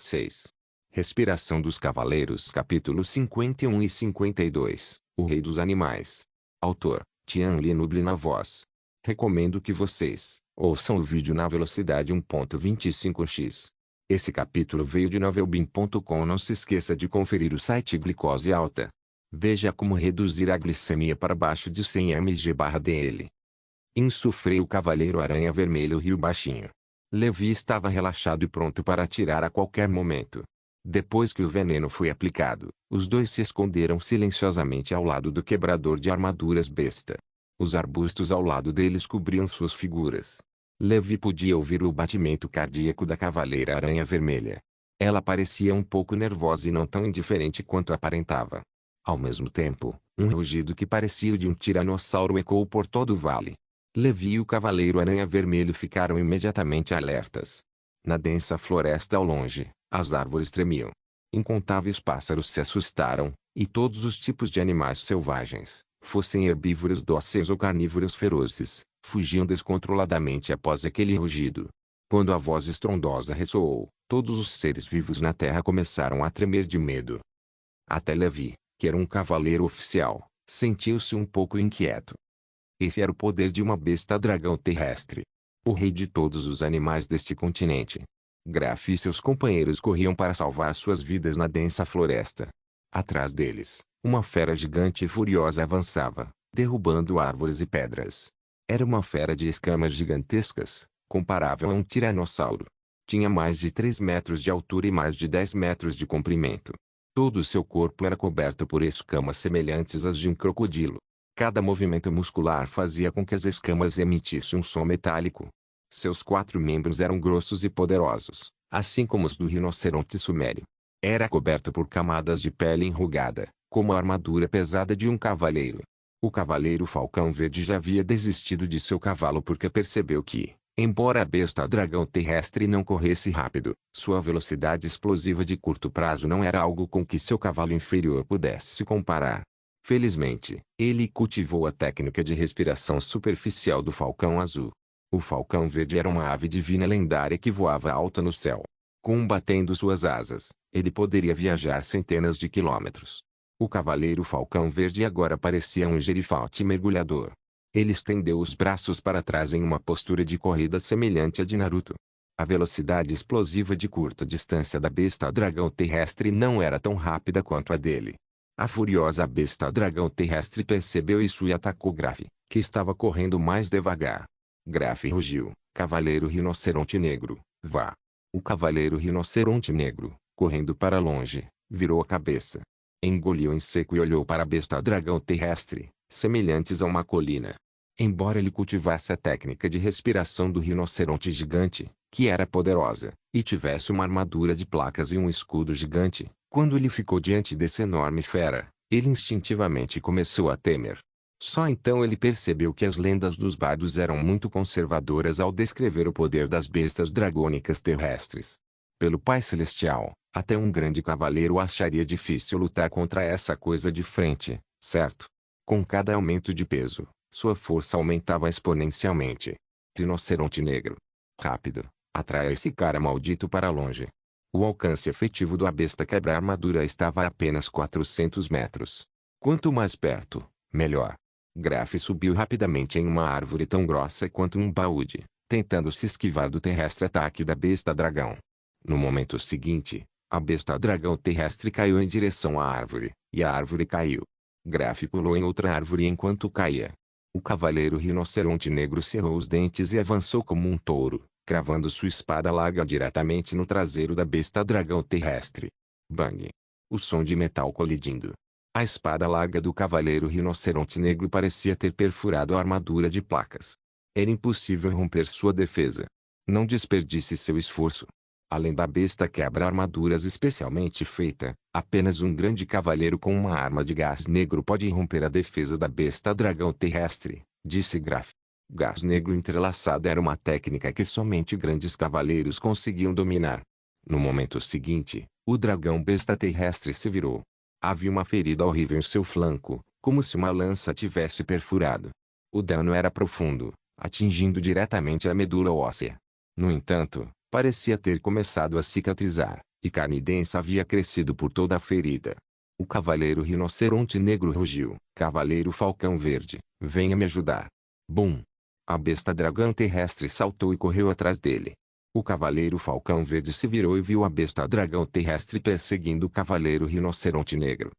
6. Respiração dos Cavaleiros capítulos 51 e 52. O Rei dos Animais. Autor, Tian Li Nuble na voz. Recomendo que vocês ouçam o vídeo na velocidade 1.25x. Esse capítulo veio de novelbean.com. Não se esqueça de conferir o site Glicose Alta. Veja como reduzir a glicemia para abaixo de 100 mg/dl. Insufrei o Cavaleiro Aranha Vermelho riu baixinho. Levi estava relaxado e pronto para atirar a qualquer momento. Depois que o veneno foi aplicado, os dois se esconderam silenciosamente ao lado do quebrador de armaduras besta. Os arbustos ao lado deles cobriam suas figuras. Levi podia ouvir o batimento cardíaco da Cavaleira Aranha Vermelha. Ela parecia um pouco nervosa e não tão indiferente quanto aparentava. Ao mesmo tempo, um rugido que parecia o de um tiranossauro ecoou por todo o vale. Levi e o Cavaleiro Aranha Vermelho ficaram imediatamente alertas. Na densa floresta ao longe, as árvores tremiam. Incontáveis pássaros se assustaram, e todos os tipos de animais selvagens, fossem herbívoros dóceis ou carnívoros ferozes, fugiam descontroladamente após aquele rugido. Quando a voz estrondosa ressoou, todos os seres vivos na terra começaram a tremer de medo. Até Levi, que era um cavaleiro oficial, sentiu-se um pouco inquieto. Esse era o poder de uma besta dragão terrestre. O rei de todos os animais deste continente. Graf e seus companheiros corriam para salvar suas vidas na densa floresta. Atrás deles, uma fera gigante e furiosa avançava, derrubando árvores e pedras. Era uma fera de escamas gigantescas, comparável a um tiranossauro. Tinha mais de 3 metros de altura e mais de 10 metros de comprimento. Todo o seu corpo era coberto por escamas semelhantes às de um crocodilo. Cada movimento muscular fazia com que as escamas emitissem um som metálico. Seus 4 membros eram grossos e poderosos, assim como os do rinoceronte sumério. Era coberto por camadas de pele enrugada, como a armadura pesada de um cavaleiro. O Cavaleiro Falcão Verde já havia desistido de seu cavalo porque percebeu que, embora a besta dragão terrestre não corresse rápido, sua velocidade explosiva de curto prazo não era algo com que seu cavalo inferior pudesse se comparar. Felizmente, ele cultivou a técnica de respiração superficial do Falcão Azul. O Falcão Verde era uma ave divina lendária que voava alta no céu. Combatendo suas asas, ele poderia viajar centenas de quilômetros. O Cavaleiro Falcão Verde agora parecia um gerifalte mergulhador. Ele estendeu os braços para trás em uma postura de corrida semelhante à de Naruto. A velocidade explosiva de curta distância da besta dragão terrestre não era tão rápida quanto a dele. A furiosa besta dragão terrestre percebeu isso e atacou Graf, que estava correndo mais devagar. Graf rugiu: Cavaleiro Rinoceronte Negro, vá! O Cavaleiro Rinoceronte Negro, correndo para longe, virou a cabeça. Engoliu em seco e olhou para a besta dragão terrestre, semelhantes a uma colina. Embora ele cultivasse a técnica de respiração do rinoceronte gigante, que era poderosa, e tivesse uma armadura de placas e um escudo gigante, quando ele ficou diante dessa enorme fera, ele instintivamente começou a temer. Só então ele percebeu que as lendas dos bardos eram muito conservadoras ao descrever o poder das bestas dragônicas terrestres. Pelo Pai Celestial, até um grande cavaleiro acharia difícil lutar contra essa coisa de frente, certo? Com cada aumento de peso, sua força aumentava exponencialmente. Rinoceronte Negro. Rápido, atraia esse cara maldito para longe. O alcance efetivo da besta quebra-armadura estava a apenas 400 metros. Quanto mais perto, melhor. Graf subiu rapidamente em uma árvore tão grossa quanto um baúde, tentando se esquivar do terrestre ataque da besta dragão. No momento seguinte, a besta dragão terrestre caiu em direção à árvore, e a árvore caiu. Graf pulou em outra árvore enquanto caía. O Cavaleiro Rinoceronte Negro cerrou os dentes e avançou como um touro, cravando sua espada larga diretamente no traseiro da besta dragão terrestre. Bang! O som de metal colidindo. A espada larga do Cavaleiro Rinoceronte Negro parecia ter perfurado a armadura de placas. Era impossível romper sua defesa. Não desperdice seu esforço. Além da besta quebra-armaduras especialmente feita, apenas um grande cavaleiro com uma arma de gás negro pode romper a defesa da besta dragão terrestre, disse Graf. Gás negro entrelaçado era uma técnica que somente grandes cavaleiros conseguiam dominar. No momento seguinte, o dragão besta terrestre se virou. Havia uma ferida horrível em seu flanco, como se uma lança tivesse perfurado. O dano era profundo, atingindo diretamente a medula óssea. No entanto, parecia ter começado a cicatrizar, e carne densa havia crescido por toda a ferida. O cavaleiro rinoceronte negro rugiu. Cavaleiro falcão verde, venha me ajudar. Bum! A besta dragão terrestre saltou e correu atrás dele. O cavaleiro falcão verde se virou e viu a besta dragão terrestre perseguindo o cavaleiro rinoceronte negro.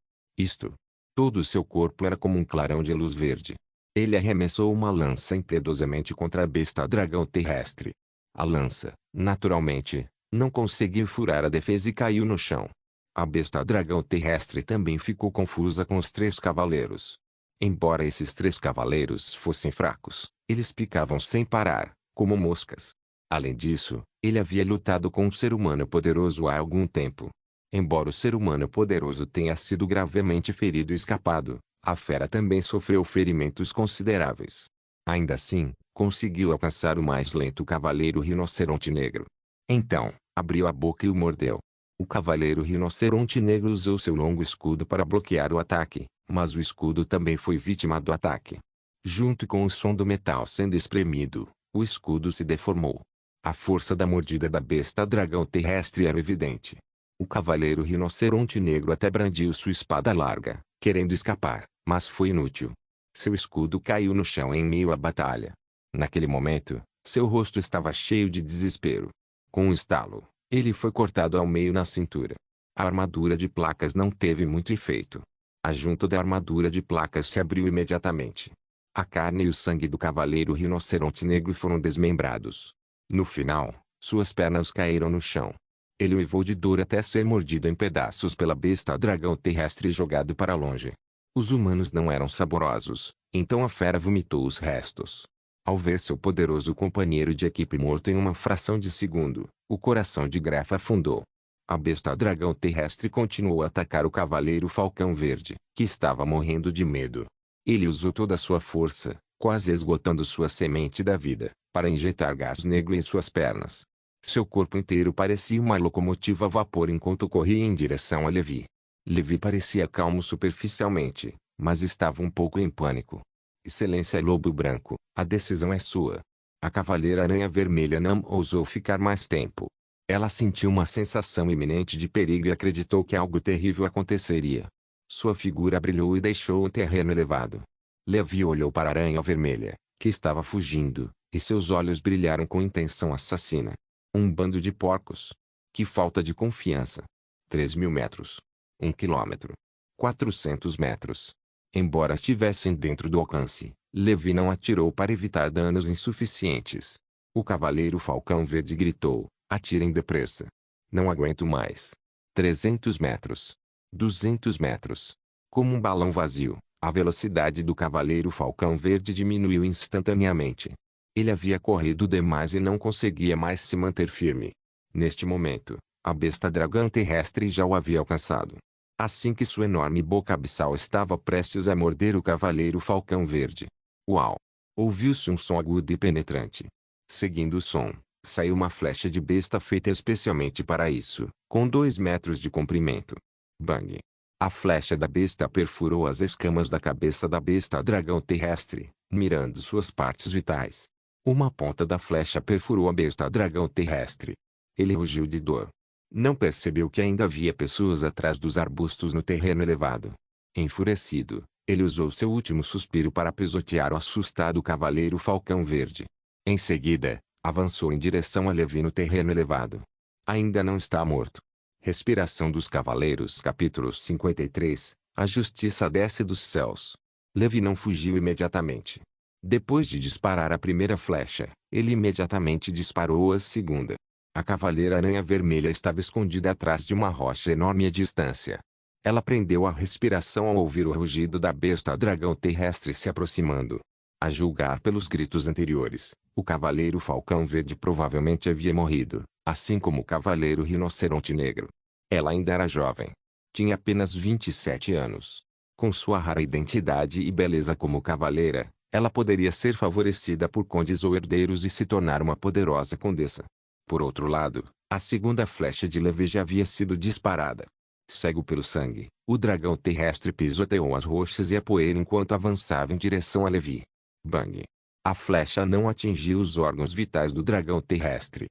Todo o seu corpo era como um clarão de luz verde. Ele arremessou uma lança impiedosamente contra a besta dragão terrestre. A lança, naturalmente, não conseguiu furar a defesa e caiu no chão. A besta dragão terrestre também ficou confusa com os 3 cavaleiros. Embora esses 3 cavaleiros fossem fracos, eles picavam sem parar, como moscas. Além disso, ele havia lutado com um ser humano poderoso há algum tempo. Embora o ser humano poderoso tenha sido gravemente ferido e escapado, a fera também sofreu ferimentos consideráveis. Ainda assim, conseguiu alcançar o mais lento cavaleiro rinoceronte negro. Então, abriu a boca e o mordeu. O cavaleiro rinoceronte negro usou seu longo escudo para bloquear o ataque, mas o escudo também foi vítima do ataque. Junto com o som do metal sendo espremido, o escudo se deformou. A força da mordida da besta dragão terrestre era evidente. O cavaleiro rinoceronte negro até brandiu sua espada larga, querendo escapar, mas foi inútil. Seu escudo caiu no chão em meio à batalha. Naquele momento, seu rosto estava cheio de desespero. Com um estalo, ele foi cortado ao meio na cintura. A armadura de placas não teve muito efeito. A junta da armadura de placas se abriu imediatamente. A carne e o sangue do cavaleiro rinoceronte negro foram desmembrados. No final, suas pernas caíram no chão. Ele uivou de dor até ser mordido em pedaços pela besta dragão terrestre e jogado para longe. Os humanos não eram saborosos, então a fera vomitou os restos. Ao ver seu poderoso companheiro de equipe morto em uma fração de segundo, o coração de Gref afundou. A besta dragão terrestre continuou a atacar o cavaleiro falcão verde, que estava morrendo de medo. Ele usou toda a sua força, quase esgotando sua semente da vida, para injetar gás negro em suas pernas. Seu corpo inteiro parecia uma locomotiva a vapor enquanto corria em direção a Levi. Levi parecia calmo superficialmente, mas estava um pouco em pânico. Excelência Lobo Branco, a decisão é sua. A Cavaleira Aranha Vermelha não ousou ficar mais tempo. Ela sentiu uma sensação iminente de perigo e acreditou que algo terrível aconteceria. Sua figura brilhou e deixou o terreno elevado. Levi olhou para a Aranha Vermelha, que estava fugindo, e seus olhos brilharam com intenção assassina. Um bando de porcos. Que falta de confiança. 3.000 metros. 1 quilômetro. 400 metros. Embora estivessem dentro do alcance, Levi não atirou para evitar danos insuficientes. O cavaleiro falcão verde gritou, atirem depressa. Não aguento mais. 300 metros. 200 metros. Como um balão vazio, a velocidade do cavaleiro falcão verde diminuiu instantaneamente. Ele havia corrido demais e não conseguia mais se manter firme. Neste momento, a besta dragão terrestre já o havia alcançado. Assim que sua enorme boca abissal estava prestes a morder o cavaleiro falcão verde. Uau! Ouviu-se um som agudo e penetrante. Seguindo o som, saiu uma flecha de besta feita especialmente para isso, com 2 metros de comprimento. Bang! A flecha da besta perfurou as escamas da cabeça da besta dragão terrestre, mirando suas partes vitais. Uma ponta da flecha perfurou a besta dragão terrestre. Ele rugiu de dor. Não percebeu que ainda havia pessoas atrás dos arbustos no terreno elevado. Enfurecido, ele usou seu último suspiro para pisotear o assustado cavaleiro falcão verde. Em seguida, avançou em direção a Levi no terreno elevado. Ainda não está morto. Respiração dos Cavaleiros capítulo 53. A justiça desce dos céus. Levi não fugiu imediatamente. Depois de disparar a primeira flecha, ele imediatamente disparou a segunda. A Cavaleira Aranha Vermelha estava escondida atrás de uma rocha enorme à distância. Ela prendeu a respiração ao ouvir o rugido da besta dragão terrestre se aproximando. A julgar pelos gritos anteriores, o Cavaleiro Falcão Verde provavelmente havia morrido, assim como o Cavaleiro Rinoceronte Negro. Ela ainda era jovem. Tinha apenas 27 anos. Com sua rara identidade e beleza como cavaleira, ela poderia ser favorecida por condes ou herdeiros e se tornar uma poderosa condessa. Por outro lado, a segunda flecha de Levi já havia sido disparada. Cego pelo sangue, o dragão terrestre pisoteou as rochas e a poeira enquanto avançava em direção a Levi. Bang! A flecha não atingiu os órgãos vitais do dragão terrestre.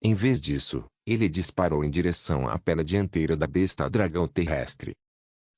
Em vez disso, Ele disparou em direção à perna dianteira da besta dragão terrestre.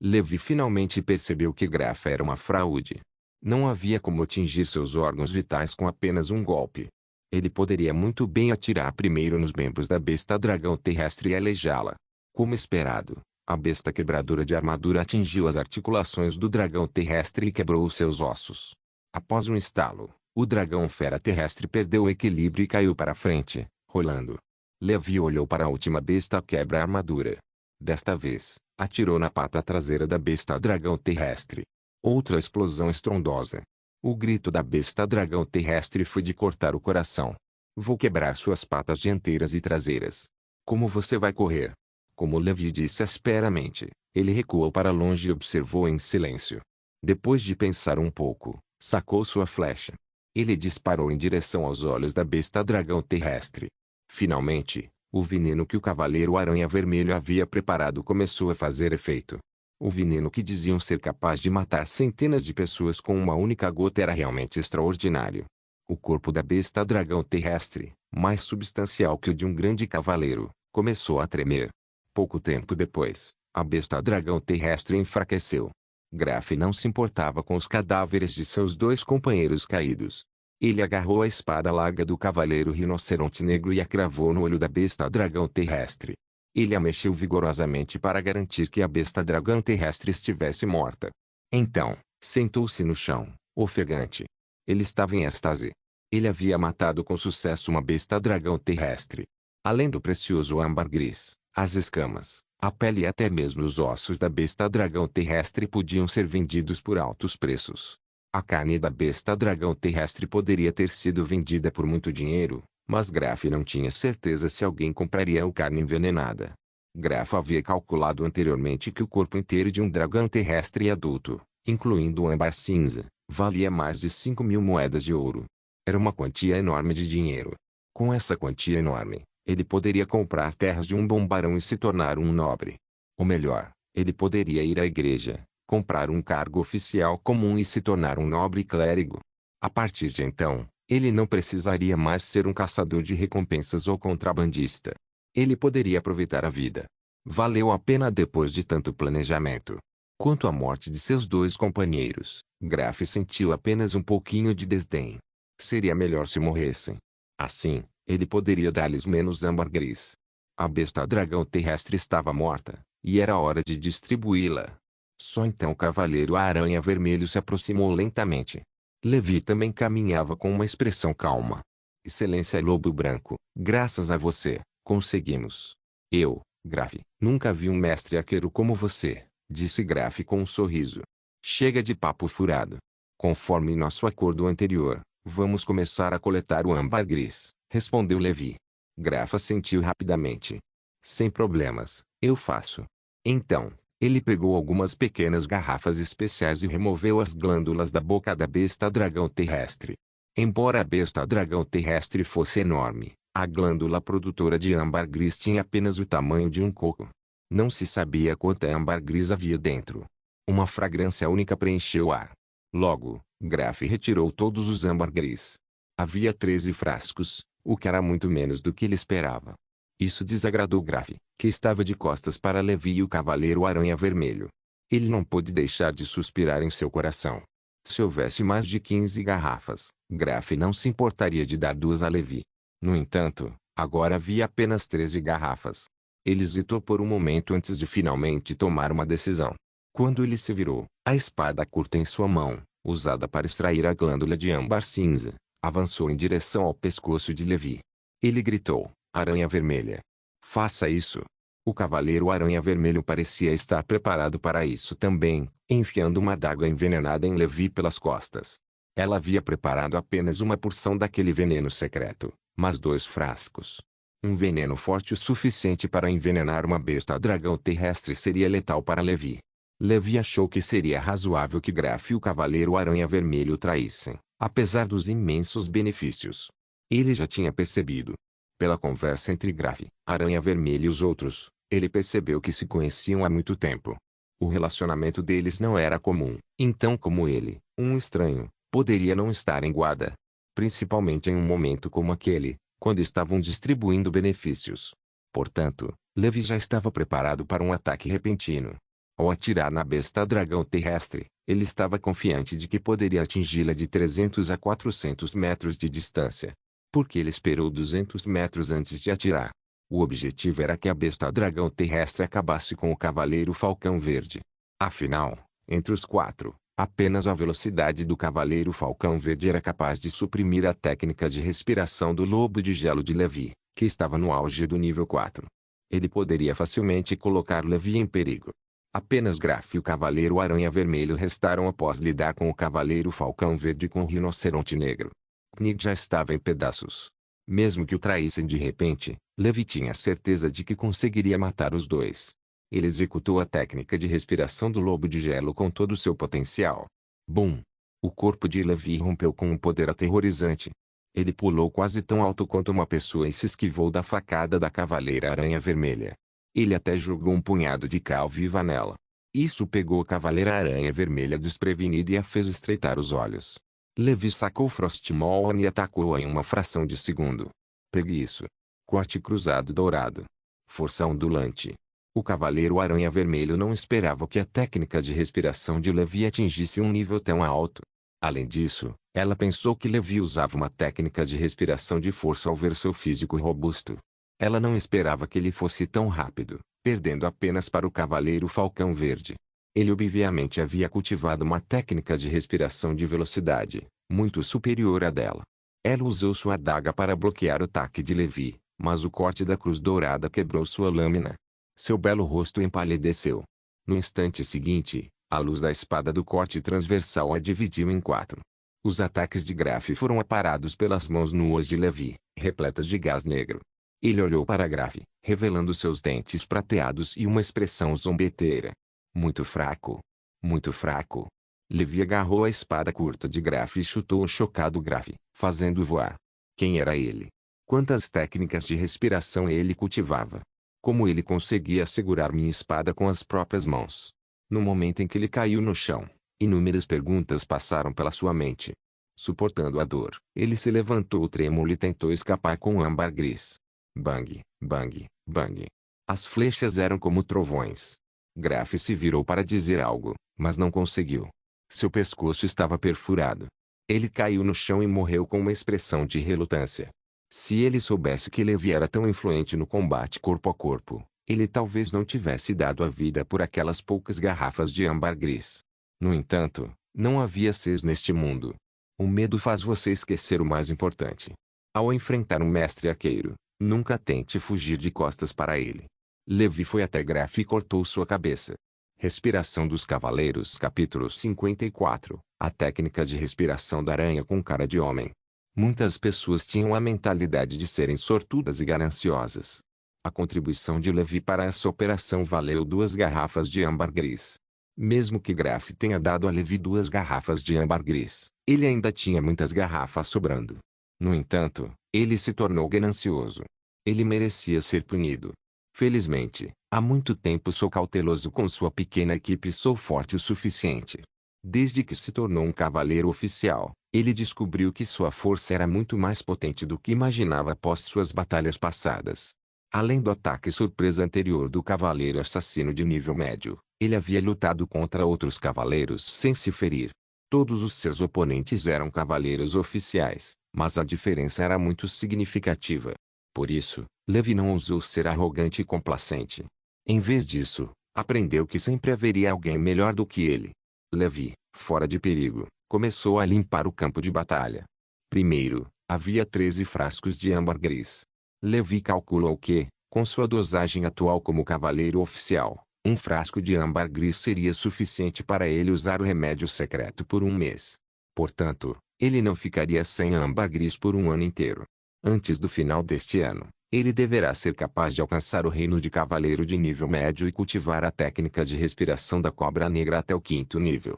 Levi finalmente percebeu que Graf era uma fraude. Não havia como atingir seus órgãos vitais com apenas um golpe. Ele poderia muito bem atirar primeiro nos membros da besta dragão terrestre e aleijá-la. Como esperado, a besta quebradora de armadura atingiu as articulações do dragão terrestre e quebrou os seus ossos. Após um estalo, o dragão fera terrestre perdeu o equilíbrio e caiu para frente, rolando. Levi olhou para a última besta quebra-armadura. Desta vez, atirou na pata traseira da besta dragão terrestre. Outra explosão estrondosa. O grito da besta dragão terrestre foi de cortar o coração. Vou quebrar suas patas dianteiras e traseiras. Como você vai correr? Como Levi disse asperamente, ele recuou para longe e observou em silêncio. Depois de pensar um pouco, sacou sua flecha. Ele disparou em direção aos olhos da besta dragão terrestre. Finalmente, o veneno que o Cavaleiro Aranha Vermelho havia preparado começou a fazer efeito. O veneno que diziam ser capaz de matar centenas de pessoas com uma única gota era realmente extraordinário. O corpo da besta dragão terrestre, mais substancial que o de um grande cavaleiro, começou a tremer. Pouco tempo depois, a besta dragão terrestre enfraqueceu. Graf não se importava com os cadáveres de seus dois companheiros caídos. Ele agarrou a espada larga do cavaleiro rinoceronte negro e a cravou no olho da besta dragão terrestre. Ele a mexeu vigorosamente para garantir que a besta dragão terrestre estivesse morta. Então, sentou-se no chão, ofegante. Ele estava em êxtase. Ele havia matado com sucesso uma besta dragão terrestre. Além do precioso âmbar gris, as escamas, a pele e até mesmo os ossos da besta dragão terrestre podiam ser vendidos por altos preços. A carne da besta dragão terrestre poderia ter sido vendida por muito dinheiro, mas Graf não tinha certeza se alguém compraria a carne envenenada. Graf havia calculado anteriormente que o corpo inteiro de um dragão terrestre adulto, incluindo o âmbar cinza, valia mais de 5.000 moedas de ouro. Era uma quantia enorme de dinheiro. Com essa quantia enorme, ele poderia comprar terras de um bom barão e se tornar um nobre. Ou melhor, ele poderia ir à igreja, comprar um cargo oficial comum e se tornar um nobre clérigo. A partir de então, ele não precisaria mais ser um caçador de recompensas ou contrabandista. Ele poderia aproveitar a vida. Valeu a pena depois de tanto planejamento. Quanto à morte de seus dois companheiros, Graf sentiu apenas um pouquinho de desdém. Seria melhor se morressem. Assim, ele poderia dar-lhes menos âmbar gris. A besta dragão terrestre estava morta, e era hora de distribuí-la. Só então o Cavaleiro Aranha Vermelho se aproximou lentamente. Levi também caminhava com uma expressão calma. Excelência Lobo Branco, graças a você, conseguimos. Eu, Graf, nunca vi um mestre arqueiro como você, disse Graf com um sorriso. Chega de papo furado. Conforme nosso acordo anterior, vamos começar a coletar o âmbar gris, respondeu Levi. Graf assentiu rapidamente. Sem problemas, eu faço. Então, ele pegou algumas pequenas garrafas especiais e removeu as glândulas da boca da besta dragão terrestre. Embora a besta dragão terrestre fosse enorme, a glândula produtora de âmbar gris tinha apenas o tamanho de um coco. Não se sabia quanta âmbar gris havia dentro. Uma fragrância única preencheu o ar. Logo, Graf retirou todos os âmbar gris. Havia 13 frascos, o que era muito menos do que ele esperava. Isso desagradou Graf, que estava de costas para Levi e o Cavaleiro Aranha Vermelho. Ele não pôde deixar de suspirar em seu coração. Se houvesse mais de 15 garrafas, Graf não se importaria de dar 2 a Levi. No entanto, agora havia apenas 13 garrafas. Ele hesitou por um momento antes de finalmente tomar uma decisão. Quando ele se virou, a espada curta em sua mão, usada para extrair a glândula de âmbar cinza, avançou em direção ao pescoço de Levi. Ele gritou: Aranha Vermelha. Faça isso. O Cavaleiro Aranha Vermelho parecia estar preparado para isso também, enfiando uma adaga envenenada em Levi pelas costas. Ela havia preparado apenas uma porção daquele veneno secreto, mas 2 frascos. Um veneno forte o suficiente para envenenar uma besta dragão terrestre seria letal para Levi. Levi achou que seria razoável que Graf e o Cavaleiro Aranha Vermelho traíssem, apesar dos imensos benefícios. Ele já tinha percebido. Pela conversa entre Graf, Aranha Vermelho e os outros, ele percebeu que se conheciam há muito tempo. O relacionamento deles não era comum, então como ele, um estranho, poderia não estar em guarda. Principalmente em um momento como aquele, quando estavam distribuindo benefícios. Portanto, Levi já estava preparado para um ataque repentino. Ao atirar na besta dragão terrestre, ele estava confiante de que poderia atingi-la de 300 a 400 metros de distância. Porque ele esperou 200 metros antes de atirar. O objetivo era que a besta dragão terrestre acabasse com o Cavaleiro Falcão Verde. Afinal, entre os quatro, apenas a velocidade do Cavaleiro Falcão Verde era capaz de suprimir a técnica de respiração do Lobo de Gelo de Levi, que estava no auge do nível 4. Ele poderia facilmente colocar Levi em perigo. Apenas Graf e o Cavaleiro Aranha Vermelho restaram após lidar com o Cavaleiro Falcão Verde com o Rinoceronte Negro. Knig já estava em pedaços. Mesmo que o traíssem de repente, Levi tinha certeza de que conseguiria matar os dois. Ele executou a técnica de respiração do Lobo de Gelo com todo o seu potencial. Bum! O corpo de Levi rompeu com um poder aterrorizante. Ele pulou quase tão alto quanto uma pessoa e se esquivou da facada da Cavaleira Aranha Vermelha. Ele até jogou um punhado de cal viva nela. Isso pegou a Cavaleira Aranha Vermelha desprevenida e a fez estreitar os olhos. Levi sacou Frostmourne e atacou-a em uma fração de segundo. Pegue isso. Corte cruzado dourado. Força ondulante. O Cavaleiro Aranha Vermelho não esperava que a técnica de respiração de Levi atingisse um nível tão alto. Além disso, ela pensou que Levi usava uma técnica de respiração de força ao ver seu físico robusto. Ela não esperava que ele fosse tão rápido, perdendo apenas para o Cavaleiro Falcão Verde. Ele obviamente havia cultivado uma técnica de respiração de velocidade, muito superior à dela. Ela usou sua adaga para bloquear o ataque de Levi, mas o corte da cruz dourada quebrou sua lâmina. Seu belo rosto empalideceu. No instante seguinte, a luz da espada do corte transversal a dividiu em 4. Os ataques de Graf foram aparados pelas mãos nuas de Levi, repletas de gás negro. Ele olhou para Graf, revelando seus dentes prateados e uma expressão zombeteira. Muito fraco. Muito fraco. Levi agarrou a espada curta de Graf e chutou o chocado Graf, fazendo-o voar. Quem era ele? Quantas técnicas de respiração ele cultivava? Como ele conseguia segurar minha espada com as próprias mãos? No momento em que ele caiu no chão, inúmeras perguntas passaram pela sua mente. Suportando a dor, ele se levantou trêmulo e tentou escapar com o âmbar gris. Bang, bang, bang. As flechas eram como trovões. Graf se virou para dizer algo, mas não conseguiu. Seu pescoço estava perfurado. Ele caiu no chão e morreu com uma expressão de relutância. Se ele soubesse que Levi era tão influente no combate corpo a corpo, ele talvez não tivesse dado a vida por aquelas poucas garrafas de âmbar gris. No entanto, não havia seis neste mundo. O medo faz você esquecer o mais importante. Ao enfrentar um mestre arqueiro, nunca tente fugir de costas para ele. Levi foi até Graf e cortou sua cabeça. Respiração dos Cavaleiros capítulo 54. A técnica de respiração da aranha com cara de homem. Muitas pessoas tinham a mentalidade de serem sortudas e gananciosas. A contribuição de Levi para essa operação valeu 2 garrafas de âmbar gris. Mesmo que Graf tenha dado a Levi 2 garrafas de âmbar gris, ele ainda tinha muitas garrafas sobrando. No entanto, ele se tornou ganancioso. Ele merecia ser punido. Felizmente, há muito tempo sou cauteloso com sua pequena equipe e sou forte o suficiente. Desde que se tornou um cavaleiro oficial, ele descobriu que sua força era muito mais potente do que imaginava após suas batalhas passadas. Além do ataque surpresa anterior do cavaleiro assassino de nível médio, ele havia lutado contra outros cavaleiros sem se ferir. Todos os seus oponentes eram cavaleiros oficiais, mas a diferença era muito significativa. Por isso, Levi não ousou ser arrogante e complacente. Em vez disso, aprendeu que sempre haveria alguém melhor do que ele. Levi, fora de perigo, começou a limpar o campo de batalha. Primeiro, havia 13 frascos de âmbar gris. Levi calculou que, com sua dosagem atual como cavaleiro oficial, um frasco de âmbar gris seria suficiente para ele usar o remédio secreto por um mês. Portanto, ele não ficaria sem âmbar gris por um ano inteiro. Antes do final deste ano, ele deverá ser capaz de alcançar o reino de cavaleiro de nível médio e cultivar a técnica de respiração da cobra negra até o 5º nível.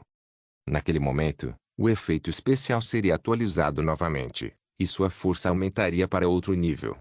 Naquele momento, o efeito especial seria atualizado novamente, e sua força aumentaria para outro nível.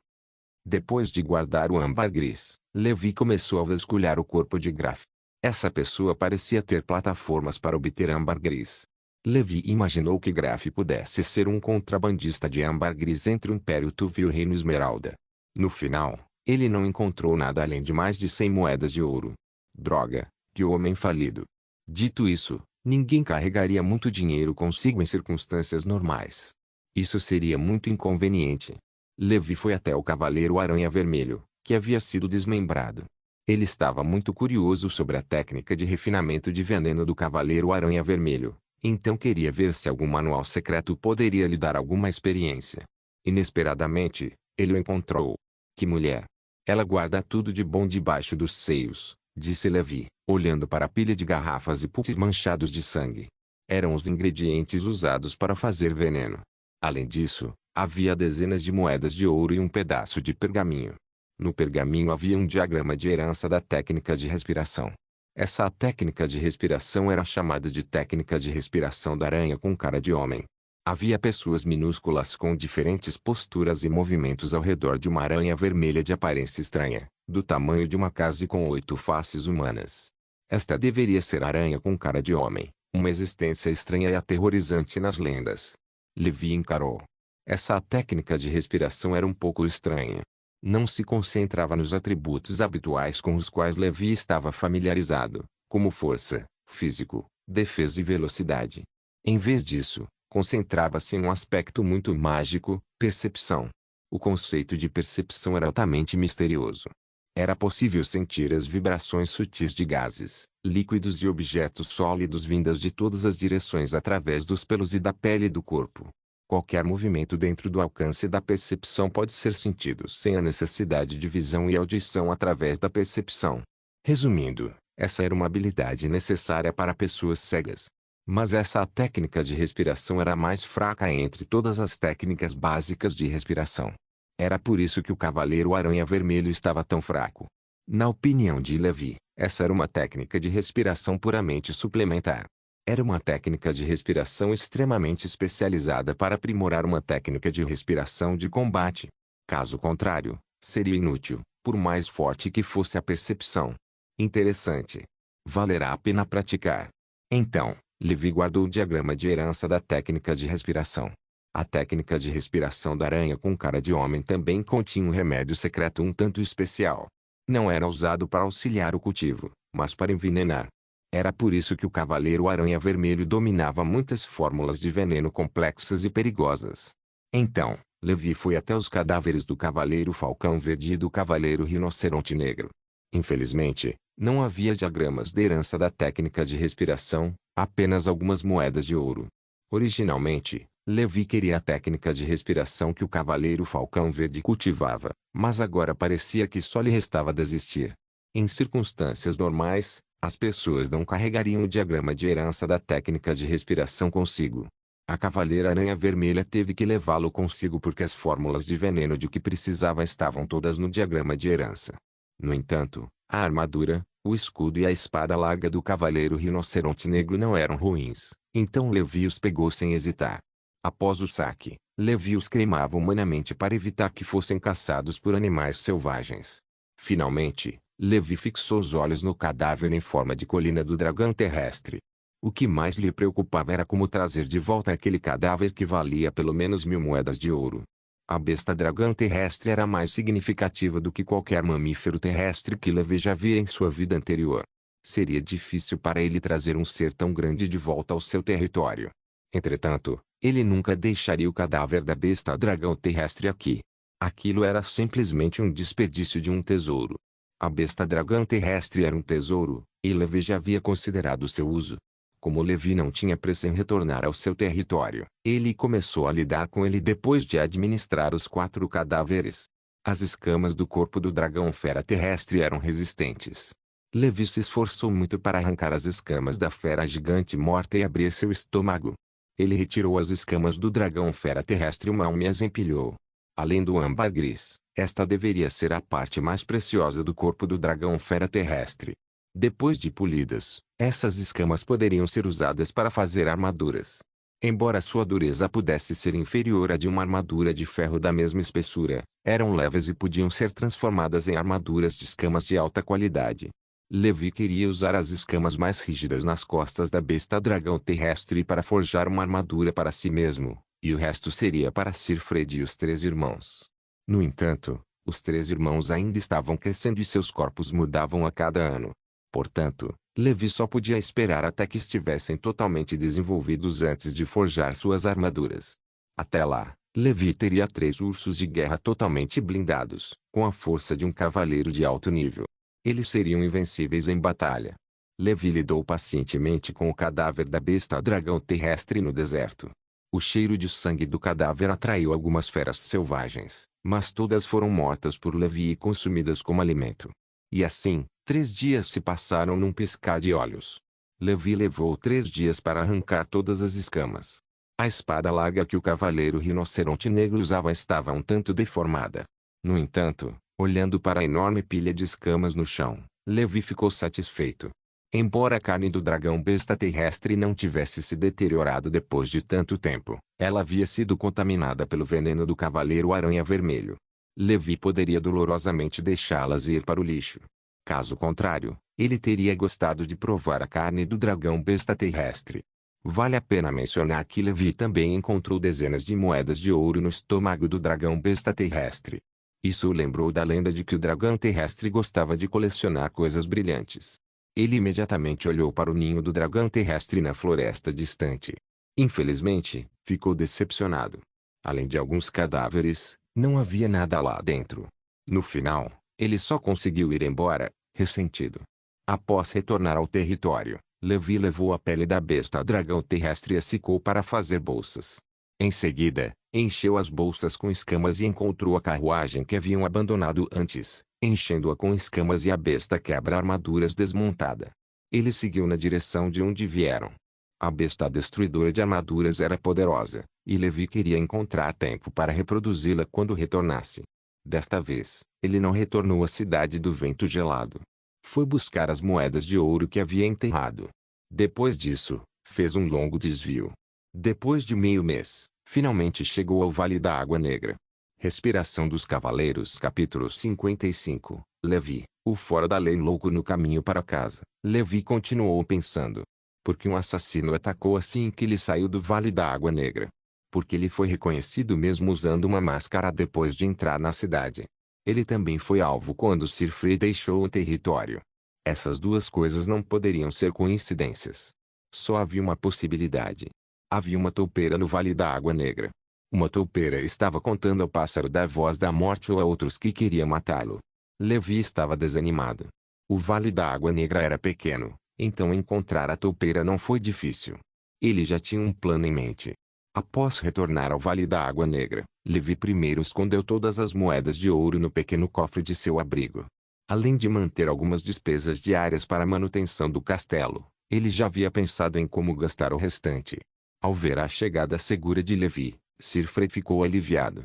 Depois de guardar o âmbar gris, Levi começou a vasculhar o corpo de Graf. Essa pessoa parecia ter plataformas para obter âmbar gris. Levi imaginou que Graf pudesse ser um contrabandista de âmbar gris entre o Império Tuvi e o Reino Esmeralda. No final, Ele não encontrou nada além de mais de 100 moedas de ouro. Droga, que homem falido. Dito isso, ninguém carregaria muito dinheiro consigo em circunstâncias normais. Isso seria muito inconveniente. Levi foi até o Cavaleiro Aranha Vermelho, que havia sido desmembrado. Ele estava muito curioso sobre a técnica de refinamento de veneno do Cavaleiro Aranha Vermelho, então queria ver se algum manual secreto poderia lhe dar alguma experiência. Inesperadamente, ele o encontrou. Que mulher! Ela guarda tudo de bom debaixo dos seios, disse Levi, olhando para a pilha de garrafas e potes manchados de sangue. Eram os ingredientes usados para fazer veneno. Além disso, havia dezenas de moedas de ouro e um pedaço de pergaminho. No pergaminho havia um diagrama de herança da técnica de respiração. Essa técnica de respiração era chamada de técnica de respiração da aranha com cara de homem. Havia pessoas minúsculas com diferentes posturas e movimentos ao redor de uma aranha vermelha de aparência estranha, do tamanho de uma casa e com 8 faces humanas. Esta deveria ser a aranha com cara de homem, uma existência estranha e aterrorizante nas lendas. Levi encarou. Essa técnica de respiração era um pouco estranha. Não se concentrava nos atributos habituais com os quais Levi estava familiarizado, como força, físico, defesa e velocidade. Em vez disso, concentrava-se em um aspecto muito mágico, percepção. O conceito de percepção era altamente misterioso. Era possível sentir as vibrações sutis de gases, líquidos e objetos sólidos vindas de todas as direções através dos pelos e da pele do corpo. Qualquer movimento dentro do alcance da percepção pode ser sentido sem a necessidade de visão e audição através da percepção. Resumindo, essa era uma habilidade necessária para pessoas cegas. Mas essa técnica de respiração era a mais fraca entre todas as técnicas básicas de respiração. Era por isso que o Cavaleiro Aranha Vermelho estava tão fraco. Na opinião de Levi, essa era uma técnica de respiração puramente suplementar. Era uma técnica de respiração extremamente especializada para aprimorar uma técnica de respiração de combate. Caso contrário, seria inútil, por mais forte que fosse a percepção. Interessante. Valerá a pena praticar. Então, Levi guardou o diagrama de herança da técnica de respiração. A técnica de respiração da aranha com cara de homem também continha um remédio secreto um tanto especial. Não era usado para auxiliar o cultivo, mas para envenenar. Era por isso que o Cavaleiro Aranha Vermelho dominava muitas fórmulas de veneno complexas e perigosas. Então, Levi foi até os cadáveres do Cavaleiro Falcão Verde e do Cavaleiro Rinoceronte Negro. Infelizmente, não havia diagramas de herança da técnica de respiração, apenas algumas moedas de ouro. Originalmente, Levi queria a técnica de respiração que o Cavaleiro Falcão Verde cultivava, mas agora parecia que só lhe restava desistir. Em circunstâncias normais, as pessoas não carregariam o diagrama de herança da técnica de respiração consigo. A Cavaleira Aranha Vermelha teve que levá-lo consigo porque as fórmulas de veneno de que precisava estavam todas no diagrama de herança. No entanto, a armadura, o escudo e a espada larga do Cavaleiro Rinoceronte Negro não eram ruins, então Levi os pegou sem hesitar. Após o saque, Levi os queimava humanamente para evitar que fossem caçados por animais selvagens. Finalmente, Levi fixou os olhos no cadáver em forma de colina do dragão terrestre. O que mais lhe preocupava era como trazer de volta aquele cadáver que valia pelo menos 1000 moedas de ouro. A besta dragão terrestre era mais significativa do que qualquer mamífero terrestre que Levi já vira em sua vida anterior. Seria difícil para ele trazer um ser tão grande de volta ao seu território. Entretanto, ele nunca deixaria o cadáver da besta dragão terrestre aqui. Aquilo era simplesmente um desperdício de um tesouro. A besta dragão terrestre era um tesouro, e Levi já havia considerado seu uso. Como Levi não tinha pressa em retornar ao seu território, ele começou a lidar com ele depois de administrar os 4 cadáveres. As escamas do corpo do dragão fera terrestre eram resistentes. Levi se esforçou muito para arrancar as escamas da fera gigante morta e abrir seu estômago. Ele retirou as escamas do dragão fera terrestre e uma e as empilhou. Além do âmbar gris, esta deveria ser a parte mais preciosa do corpo do dragão fera terrestre. Depois de polidas, essas escamas poderiam ser usadas para fazer armaduras. Embora sua dureza pudesse ser inferior à de uma armadura de ferro da mesma espessura, eram leves e podiam ser transformadas em armaduras de escamas de alta qualidade. Levi queria usar as escamas mais rígidas nas costas da besta dragão terrestre para forjar uma armadura para si mesmo, e o resto seria para Sir Fred e os 3 irmãos. No entanto, Os 3 irmãos ainda estavam crescendo e seus corpos mudavam a cada ano. Portanto, Levi só podia esperar até que estivessem totalmente desenvolvidos antes de forjar suas armaduras. Até lá, Levi teria 3 ursos de guerra totalmente blindados, com a força de um cavaleiro de alto nível. Eles seriam invencíveis em batalha. Levi lidou pacientemente com o cadáver da besta dragão terrestre no deserto. O cheiro de sangue do cadáver atraiu algumas feras selvagens, mas todas foram mortas por Levi e consumidas como alimento. E assim, 3 dias se passaram num piscar de olhos. Levi levou 3 dias para arrancar todas as escamas. A espada larga que o cavaleiro rinoceronte negro usava estava um tanto deformada. No entanto, olhando para a enorme pilha de escamas no chão, Levi ficou satisfeito. Embora a carne do dragão besta terrestre não tivesse se deteriorado depois de tanto tempo, ela havia sido contaminada pelo veneno do cavaleiro aranha vermelho. Levi poderia dolorosamente deixá-las ir para o lixo. Caso contrário, ele teria gostado de provar a carne do dragão besta terrestre. Vale a pena mencionar que Levi também encontrou dezenas de moedas de ouro no estômago do dragão besta terrestre. Isso o lembrou da lenda de que o dragão terrestre gostava de colecionar coisas brilhantes. Ele imediatamente olhou para o ninho do dragão terrestre na floresta distante. Infelizmente, ficou decepcionado. Além de alguns cadáveres, não havia nada lá dentro. No final, ele só conseguiu ir embora, ressentido. Após retornar ao território, Levi levou a pele da besta dragão terrestre e a secou para fazer bolsas. Em seguida, encheu as bolsas com escamas e encontrou a carruagem que haviam abandonado antes, enchendo-a com escamas e a besta quebra-armaduras desmontada. Ele seguiu na direção de onde vieram. A besta destruidora de armaduras era poderosa, e Levi queria encontrar tempo para reproduzi-la quando retornasse. Desta vez, ele não retornou à cidade do vento gelado. Foi buscar as moedas de ouro que havia enterrado. Depois disso, fez um longo desvio. Depois de meio mês, finalmente chegou ao Vale da Água Negra. Respiração dos Cavaleiros capítulo 55. Levi, o fora da lei louco no caminho para casa. Levi continuou pensando. Por que um assassino atacou assim que ele saiu do Vale da Água Negra? Porque ele foi reconhecido mesmo usando uma máscara depois de entrar na cidade. Ele também foi alvo quando Siegfried deixou o território. Essas duas coisas não poderiam ser coincidências. Só havia uma possibilidade. Havia uma toupeira no Vale da Água Negra. Uma toupeira estava contando ao pássaro da voz da morte ou a outros que queria matá-lo. Levi estava desanimado. O Vale da Água Negra era pequeno, então encontrar a toupeira não foi difícil. Ele já tinha um plano em mente. Após retornar ao Vale da Água Negra, Levi primeiro escondeu todas as moedas de ouro no pequeno cofre de seu abrigo. Além de manter algumas despesas diárias para a manutenção do castelo, ele já havia pensado em como gastar o restante. Ao ver a chegada segura de Levi, Siegfried ficou aliviado.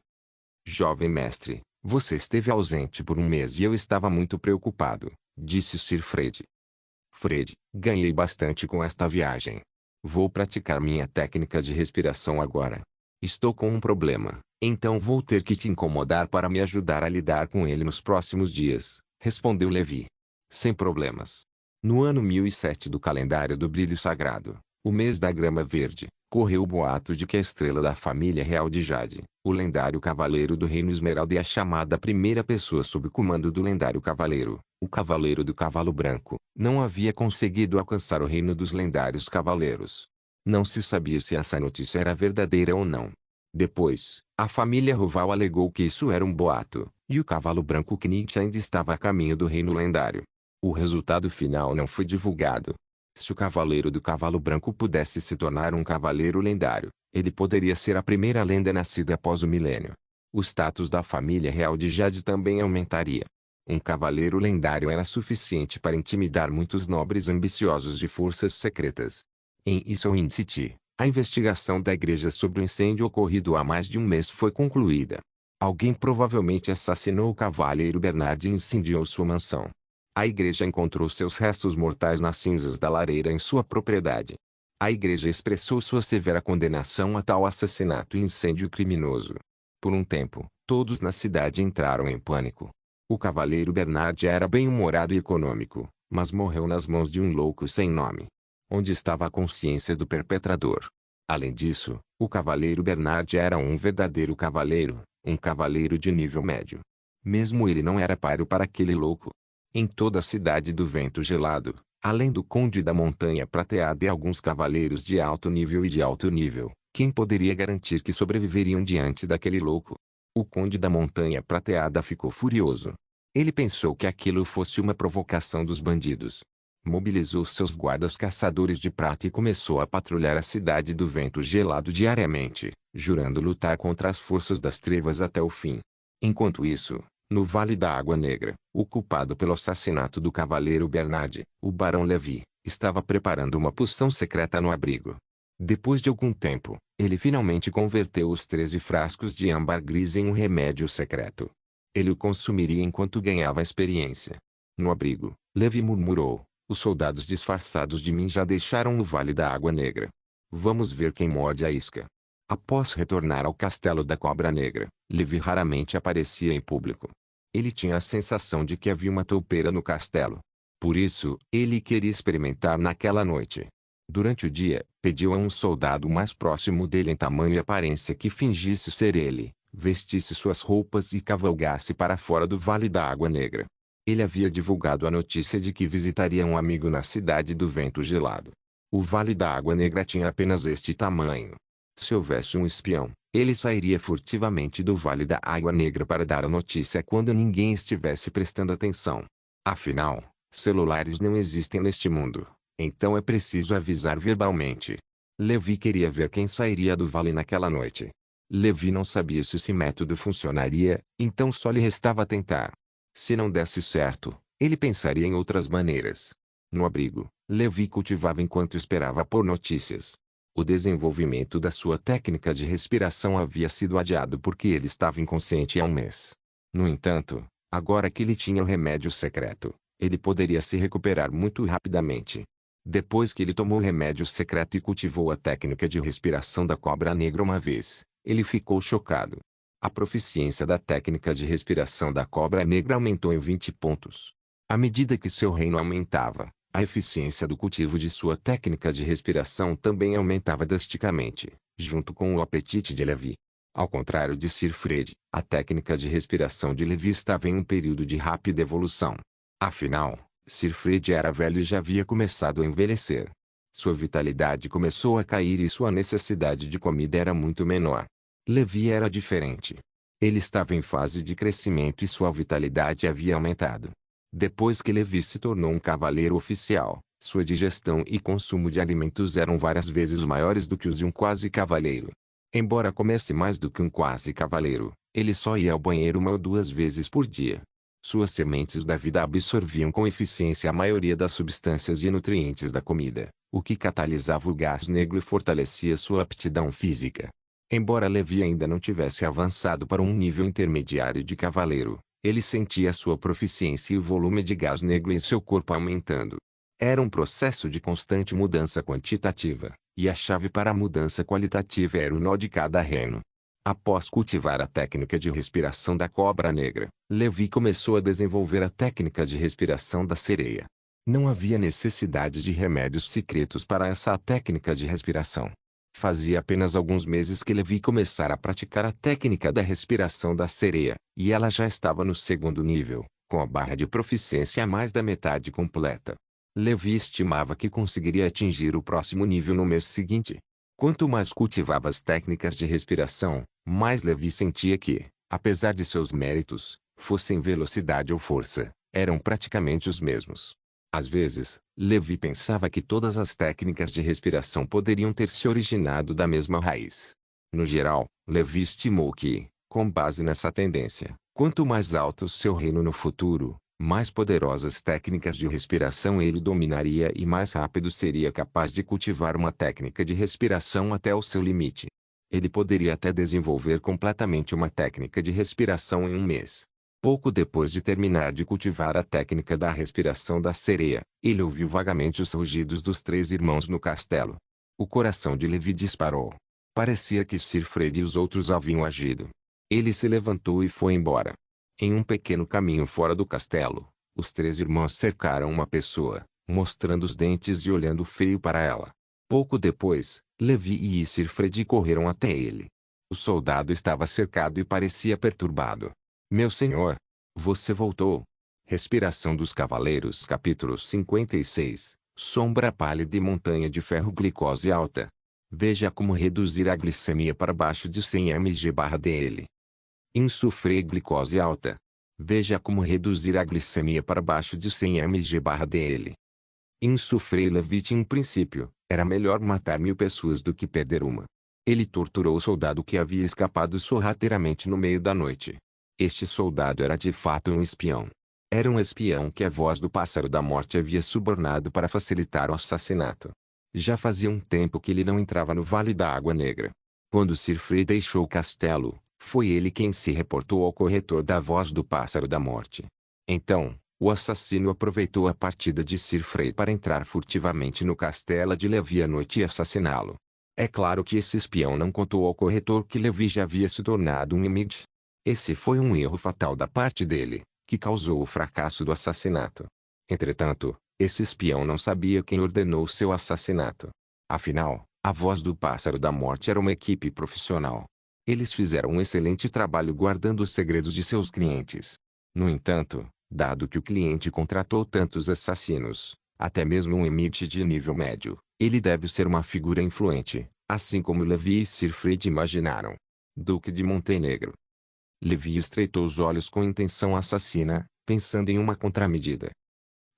Jovem mestre, você esteve ausente por um mês e eu estava muito preocupado, disse Siegfried. Fred, ganhei bastante com esta viagem. Vou praticar minha técnica de respiração agora. Estou com um problema, então vou ter que te incomodar para me ajudar a lidar com ele nos próximos dias, respondeu Levi. Sem problemas. No ano 1007 do calendário do brilho sagrado, o mês da grama verde, correu o boato de que a estrela da família real de Jade, o lendário cavaleiro do reino Esmeralda e a chamada primeira pessoa sob comando do lendário cavaleiro, o Cavaleiro do Cavalo Branco, não havia conseguido alcançar o reino dos lendários cavaleiros. Não se sabia se essa notícia era verdadeira ou não. Depois, a família Roval alegou que isso era um boato, e o Cavalo Branco Knit ainda estava a caminho do reino lendário. O resultado final não foi divulgado. Se o Cavaleiro do Cavalo Branco pudesse se tornar um cavaleiro lendário, ele poderia ser a primeira lenda nascida após o milênio. O status da família real de Jade também aumentaria. Um cavaleiro lendário era suficiente para intimidar muitos nobres ambiciosos de forças secretas. Em Issoin City, a investigação da igreja sobre o incêndio ocorrido há mais de um mês foi concluída. Alguém provavelmente assassinou o cavaleiro Bernard e incendiou sua mansão. A igreja encontrou seus restos mortais nas cinzas da lareira em sua propriedade. A igreja expressou sua severa condenação a tal assassinato e incêndio criminoso. Por um tempo, todos na cidade entraram em pânico. O cavaleiro Bernard era bem-humorado e econômico, mas morreu nas mãos de um louco sem nome. Onde estava a consciência do perpetrador? Além disso, o cavaleiro Bernard era um verdadeiro cavaleiro, um cavaleiro de nível médio. Mesmo ele não era páreo para aquele louco. Em toda a cidade do vento gelado, além do conde da montanha prateada e alguns cavaleiros de alto nível e de alto nível, quem poderia garantir que sobreviveriam diante daquele louco? O conde da montanha prateada ficou furioso. Ele pensou que aquilo fosse uma provocação dos bandidos. Mobilizou seus guardas caçadores de prata e começou a patrulhar a cidade do vento gelado diariamente, jurando lutar contra as forças das trevas até o fim. Enquanto isso, no Vale da Água Negra, o culpado pelo assassinato do cavaleiro Bernard, o Barão Levi, estava preparando uma poção secreta no abrigo. Depois de algum tempo, ele finalmente converteu os 13 frascos de âmbar gris em um remédio secreto. Ele o consumiria enquanto ganhava experiência. No abrigo, Levi murmurou: os soldados disfarçados de mim já deixaram o Vale da Água Negra. Vamos ver quem morde a isca. Após retornar ao Castelo da Cobra Negra, Levi raramente aparecia em público. Ele tinha a sensação de que havia uma toupeira no castelo. Por isso, ele queria experimentar naquela noite. Durante o dia, pediu a um soldado mais próximo dele em tamanho e aparência que fingisse ser ele, vestisse suas roupas e cavalgasse para fora do Vale da Água Negra. Ele havia divulgado a notícia de que visitaria um amigo na cidade do vento gelado. O Vale da Água Negra tinha apenas este tamanho. Se houvesse um espião, ele sairia furtivamente do Vale da Água Negra para dar a notícia quando ninguém estivesse prestando atenção. Afinal, celulares não existem neste mundo, então é preciso avisar verbalmente. Levi queria ver quem sairia do vale naquela noite. Levi não sabia se esse método funcionaria, então só lhe restava tentar. Se não desse certo, ele pensaria em outras maneiras. No abrigo, Levi cultivava enquanto esperava por notícias. O desenvolvimento da sua técnica de respiração havia sido adiado porque ele estava inconsciente há um mês. No entanto, agora que ele tinha o remédio secreto, ele poderia se recuperar muito rapidamente. Depois que ele tomou o remédio secreto e cultivou a técnica de respiração da cobra negra uma vez, ele ficou chocado. A proficiência da técnica de respiração da cobra negra aumentou em 20 pontos. À medida que seu reino aumentava, a eficiência do cultivo de sua técnica de respiração também aumentava drasticamente, junto com o apetite de Levi. Ao contrário de Sir Fred, a técnica de respiração de Levi estava em um período de rápida evolução. Afinal, Sir Fred era velho e já havia começado a envelhecer. Sua vitalidade começou a cair e sua necessidade de comida era muito menor. Levi era diferente. Ele estava em fase de crescimento e sua vitalidade havia aumentado. Depois que Levi se tornou um cavaleiro oficial, sua digestão e consumo de alimentos eram várias vezes maiores do que os de um quase cavaleiro. Embora comesse mais do que um quase cavaleiro, ele só ia ao banheiro 1 ou 2 vezes por dia. Suas sementes da vida absorviam com eficiência a maioria das substâncias e nutrientes da comida, o que catalisava o gás negro e fortalecia sua aptidão física. Embora Levi ainda não tivesse avançado para um nível intermediário de cavaleiro, ele sentia sua proficiência e o volume de gás negro em seu corpo aumentando. Era um processo de constante mudança quantitativa, e a chave para a mudança qualitativa era o nó de cada reino. Após cultivar a técnica de respiração da cobra negra, Levi começou a desenvolver a técnica de respiração da sereia. Não havia necessidade de remédios secretos para essa técnica de respiração. Fazia apenas alguns meses que Levi começara a praticar a técnica da respiração da sereia, e ela já estava no 2º nível, com a barra de proficiência a mais da metade completa. Levi estimava que conseguiria atingir o próximo nível no mês seguinte. Quanto mais cultivava as técnicas de respiração, mais Levi sentia que, apesar de seus méritos, fossem velocidade ou força, eram praticamente os mesmos. Às vezes, Levi pensava que todas as técnicas de respiração poderiam ter se originado da mesma raiz. No geral, Levi estimou que, com base nessa tendência, quanto mais alto seu reino no futuro, mais poderosas técnicas de respiração ele dominaria e mais rápido seria capaz de cultivar uma técnica de respiração até o seu limite. Ele poderia até desenvolver completamente uma técnica de respiração em um mês. Pouco depois de terminar de cultivar a técnica da respiração da sereia, ele ouviu vagamente os rugidos dos 3 irmãos no castelo. O coração de Levi disparou. Parecia que Sir Fred e os outros haviam agido. Ele se levantou e foi embora. Em um pequeno caminho fora do castelo, os 3 irmãos cercaram uma pessoa, mostrando os dentes e olhando feio para ela. Pouco depois, Levi e Sir Fred correram até ele. O soldado estava cercado e parecia perturbado. Meu senhor, Você voltou. Respiração dos Cavaleiros capítulo 56. Sombra pálida e montanha de ferro glicose alta. Veja como reduzir a glicemia para baixo de 100 mg/dl. Insufre glicose alta. Veja como reduzir a glicemia para baixo de 100 mg/dl. Insufre Levite. Em princípio, era melhor matar 1000 pessoas do que perder uma. Ele torturou o soldado que havia escapado sorrateiramente no meio da noite. Este soldado era de fato um espião. Era um espião que a voz do Pássaro da Morte havia subornado para facilitar o assassinato. Já fazia um tempo que ele não entrava no Vale da Água Negra. Quando Sir Frey deixou o castelo, foi ele quem se reportou ao corretor da voz do Pássaro da Morte. Então, o assassino aproveitou a partida de Sir Frey para entrar furtivamente no castelo de Levi à noite e assassiná-lo. É claro que esse espião não contou ao corretor que Levi já havia se tornado um Emid. Esse foi um erro fatal da parte dele, que causou o fracasso do assassinato. Entretanto, esse espião não sabia quem ordenou seu assassinato. Afinal, a voz do Pássaro da Morte era uma equipe profissional. Eles fizeram um excelente trabalho guardando os segredos de seus clientes. No entanto, dado que o cliente contratou tantos assassinos, até mesmo um Emid de nível médio, ele deve ser uma figura influente, assim como Levi e Sir Fred imaginaram. Duque de Montenegro. Levi estreitou os olhos com intenção assassina, pensando em uma contramedida.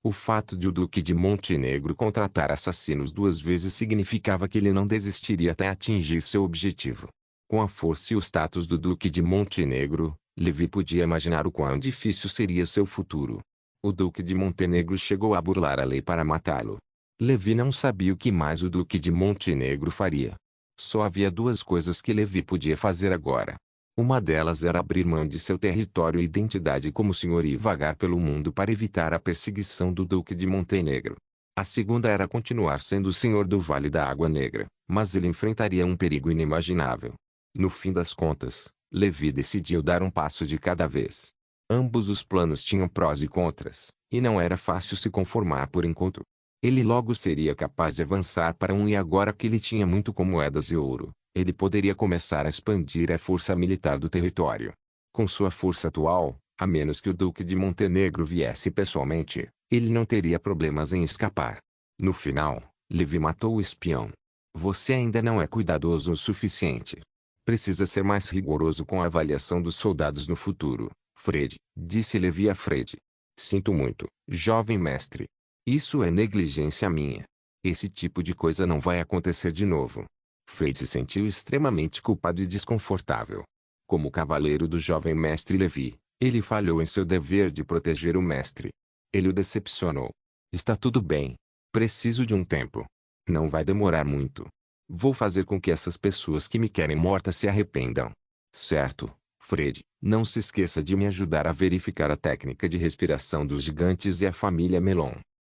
O fato de o Duque de Montenegro contratar assassinos 2 vezes significava que ele não desistiria até atingir seu objetivo. Com a força e o status do Duque de Montenegro, Levi podia imaginar o quão difícil seria seu futuro. O Duque de Montenegro chegou a burlar a lei para matá-lo. Levi não sabia o que mais o Duque de Montenegro faria. Só havia 2 coisas que Levi podia fazer agora. Uma delas era abrir mão de seu território e identidade como senhor e vagar pelo mundo para evitar a perseguição do Duque de Montenegro. A segunda era continuar sendo o senhor do Vale da Água Negra, mas ele enfrentaria um perigo inimaginável. No fim das contas, Levi decidiu dar um passo de cada vez. Ambos os planos tinham prós e contras, e não era fácil se conformar por enquanto. Ele logo seria capaz de avançar para e agora que ele tinha muito com moedas e ouro, ele poderia começar a expandir a força militar do território. Com sua força atual, a menos que o Duque de Montenegro viesse pessoalmente, ele não teria problemas em escapar. No final, Levi matou o espião. Você ainda não é cuidadoso o suficiente. Precisa ser mais rigoroso com a avaliação dos soldados no futuro, Fred, disse Levi a Fred. Sinto muito, jovem mestre. Isso é negligência minha. Esse tipo de coisa não vai acontecer de novo. Fred se sentiu extremamente culpado e desconfortável. Como cavaleiro do jovem mestre Levi, ele falhou em seu dever de proteger o mestre. Ele o decepcionou. Está tudo bem. Preciso de um tempo. Não vai demorar muito. Vou fazer com que essas pessoas que me querem morta se arrependam. Certo, Fred, não se esqueça de me ajudar a verificar a técnica de respiração dos gigantes e a família Melon.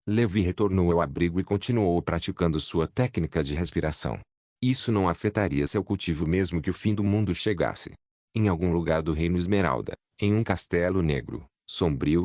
Levi retornou ao abrigo e continuou praticando sua técnica de respiração. Isso não afetaria seu cultivo mesmo que o fim do mundo chegasse. Em algum lugar do Reino Esmeralda, em um castelo negro, sombrio,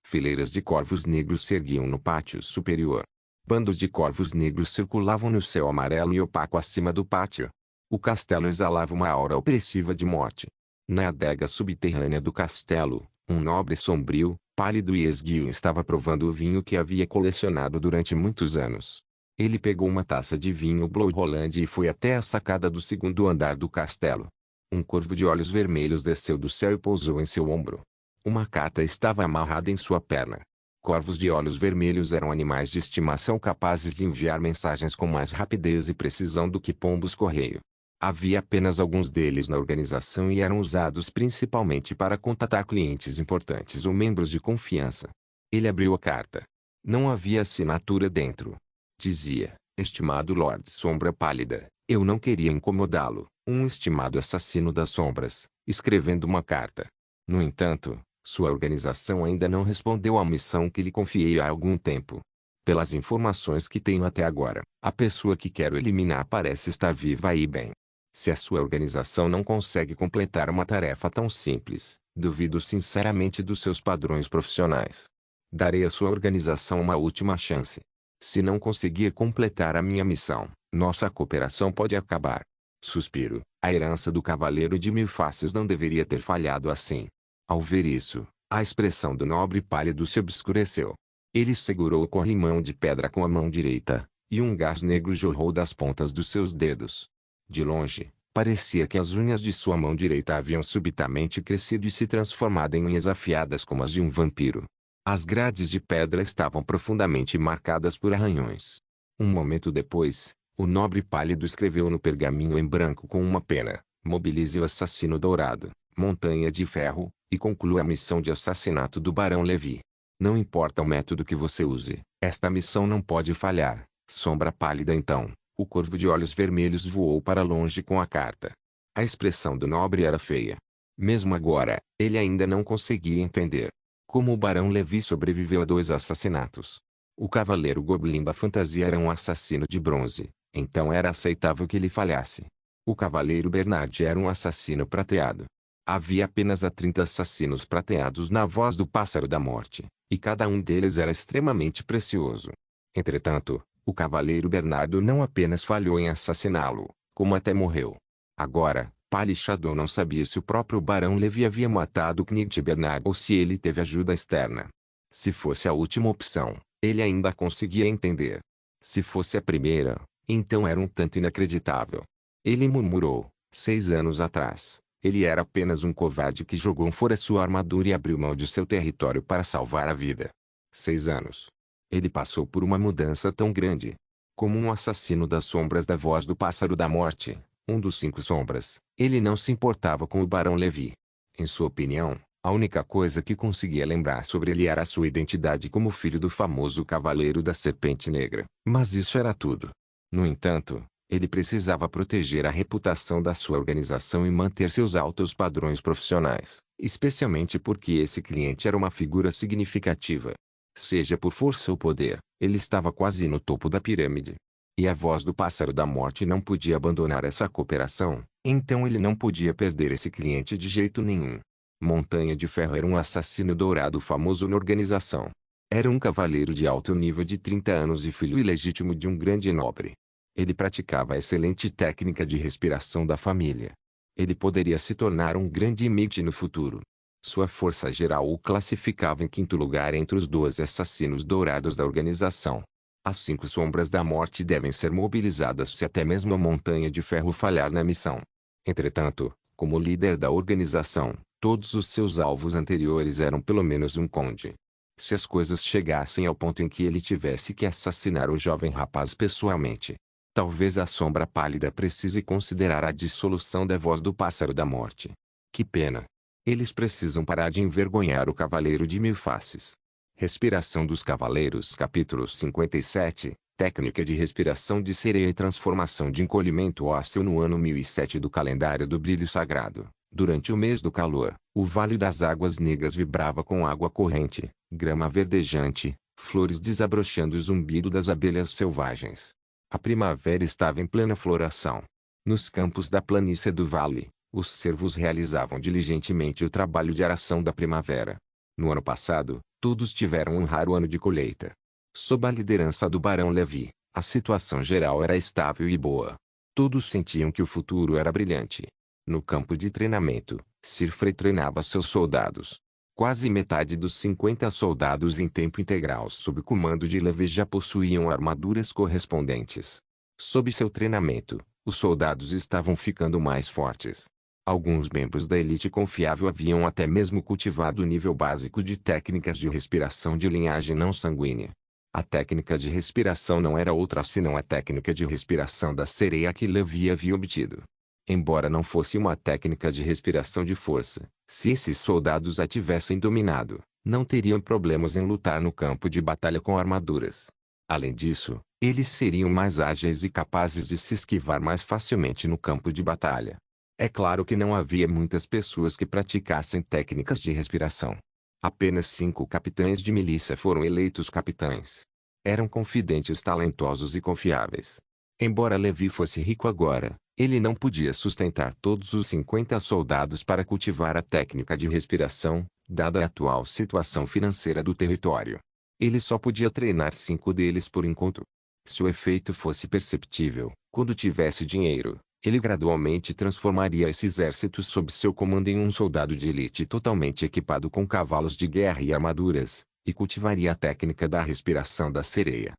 fileiras de corvos negros se erguiam no pátio superior. Bandos de corvos negros circulavam no céu amarelo e opaco acima do pátio. O castelo exalava uma aura opressiva de morte. Na adega subterrânea do castelo, um nobre sombrio, pálido e esguio estava provando o vinho que havia colecionado durante muitos anos. Ele pegou uma taça de vinho Blue Holland e foi até a sacada do 2º andar do castelo. Um corvo de olhos vermelhos desceu do céu e pousou em seu ombro. Uma carta estava amarrada em sua perna. Corvos de olhos vermelhos eram animais de estimação capazes de enviar mensagens com mais rapidez e precisão do que pombos-correio. Havia apenas alguns deles na organização e eram usados principalmente para contatar clientes importantes ou membros de confiança. Ele abriu a carta. Não havia assinatura dentro. Dizia, estimado Lord Sombra Pálida, eu não queria incomodá-lo, um estimado assassino das sombras, escrevendo uma carta. No entanto, sua organização ainda não respondeu à missão que lhe confiei há algum tempo. Pelas informações que tenho até agora, a pessoa que quero eliminar parece estar viva e bem. Se a sua organização não consegue completar uma tarefa tão simples, duvido sinceramente dos seus padrões profissionais. Darei à sua organização uma última chance. Se não conseguir completar a minha missão, nossa cooperação pode acabar. Suspiro, a herança do Cavaleiro de Mil Faces não deveria ter falhado assim. Ao ver isso, A expressão do nobre pálido se obscureceu. Ele segurou o corrimão de pedra com a mão direita, e um gás negro jorrou das pontas dos seus dedos. De longe, parecia que as unhas de sua mão direita haviam subitamente crescido e se transformado em unhas afiadas como as de um vampiro. As grades de pedra estavam profundamente marcadas por arranhões. Um momento depois, o nobre pálido escreveu no pergaminho em branco com uma pena: mobilize o assassino dourado, Montanha de Ferro, e conclua a missão de assassinato do Barão Levi. Não importa o método que você use, esta missão não pode falhar. Sombra pálida. Então, o corvo de olhos vermelhos voou para longe com a carta. A expressão do nobre era feia. Mesmo agora, ele ainda não conseguia entender como o Barão Levi sobreviveu a 2 assassinatos. O Cavaleiro Goblin da fantasia era um assassino de bronze, então era aceitável que ele falhasse. O Cavaleiro Bernard era um assassino prateado. Havia apenas 30 assassinos prateados na Voz do Pássaro da Morte, e cada um deles era extremamente precioso. Entretanto, o Cavaleiro Bernardo não apenas falhou em assassiná-lo, como até morreu. Agora, Pally Shadow não sabia se o próprio Barão Levi havia matado Knight Bernard ou se ele teve ajuda externa. Se fosse a última opção, ele ainda conseguia entender. Se fosse a primeira, então era um tanto inacreditável. Ele murmurou: 6 anos atrás, ele era apenas um covarde que jogou fora sua armadura e abriu mão de seu território para salvar a vida. 6 anos. Ele passou por uma mudança tão grande. Como um assassino das sombras da Voz do Pássaro da Morte, um dos 5 sombras, ele não se importava com o Barão Levi. Em sua opinião, a única coisa que conseguia lembrar sobre ele era a sua identidade como filho do famoso Cavaleiro da Serpente Negra. Mas isso era tudo. No entanto, ele precisava proteger a reputação da sua organização e manter seus altos padrões profissionais, especialmente porque esse cliente era uma figura significativa. Seja por força ou poder, ele estava quase no topo da pirâmide. E a Voz do Pássaro da Morte não podia abandonar essa cooperação, então ele não podia perder esse cliente de jeito nenhum. Montanha de Ferro era um assassino dourado famoso na organização. Era um cavaleiro de alto nível de 30 anos e filho ilegítimo de um grande nobre. Ele praticava a excelente técnica de respiração da família. Ele poderia se tornar um grande imite no futuro. Sua força geral o classificava em 5º lugar entre os 12 assassinos dourados da organização. As 5 sombras da morte devem ser mobilizadas se até mesmo a Montanha de Ferro falhar na missão. Entretanto, como líder da organização, todos os seus alvos anteriores eram pelo menos um conde. Se as coisas chegassem ao ponto em que ele tivesse que assassinar o jovem rapaz pessoalmente, talvez a Sombra Pálida precise considerar a dissolução da Voz do Pássaro da Morte. Que pena. Eles precisam parar de envergonhar o Cavaleiro de Mil Faces. Respiração dos Cavaleiros. Capítulo 57. Técnica de respiração de sereia e transformação de encolhimento ósseo. No ano 1007 do calendário do brilho sagrado, durante o mês do calor, o Vale das Águas Negras vibrava com água corrente, grama verdejante, flores desabrochando e zumbido das abelhas selvagens. A primavera estava em plena floração. Nos campos da planície do vale, os servos realizavam diligentemente o trabalho de aração da primavera. No ano passado, todos tiveram um raro ano de colheita. Sob a liderança do Barão Levi, a situação geral era estável e boa. Todos sentiam que o futuro era brilhante. No campo de treinamento, Sirfrey treinava seus soldados. Quase metade dos 50 soldados em tempo integral sob comando de Levi já possuíam armaduras correspondentes. Sob seu treinamento, os soldados estavam ficando mais fortes. Alguns membros da elite confiável haviam até mesmo cultivado o nível básico de técnicas de respiração de linhagem não sanguínea. A técnica de respiração não era outra senão a técnica de respiração da sereia que Levi havia obtido. Embora não fosse uma técnica de respiração de força, se esses soldados a tivessem dominado, não teriam problemas em lutar no campo de batalha com armaduras. Além disso, eles seriam mais ágeis e capazes de se esquivar mais facilmente no campo de batalha. É claro que não havia muitas pessoas que praticassem técnicas de respiração. Apenas 5 capitães de milícia foram eleitos capitães. Eram confidentes talentosos e confiáveis. Embora Levi fosse rico agora, ele não podia sustentar todos os 50 soldados para cultivar a técnica de respiração, dada a atual situação financeira do território. Ele só podia treinar 5 deles por enquanto. Se o efeito fosse perceptível, quando tivesse dinheiro, Ele gradualmente transformaria esse exército sob seu comando em um soldado de elite totalmente equipado com cavalos de guerra e armaduras, e cultivaria a técnica da respiração da sereia.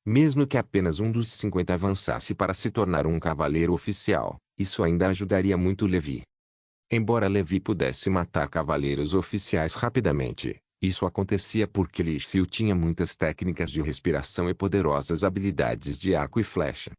Mesmo que apenas um dos 50 avançasse para se tornar um cavaleiro oficial, isso ainda ajudaria muito Levi. Embora Levi pudesse matar cavaleiros oficiais rapidamente, isso acontecia porque Li Xiu tinha muitas técnicas de respiração e poderosas habilidades de arco e flecha.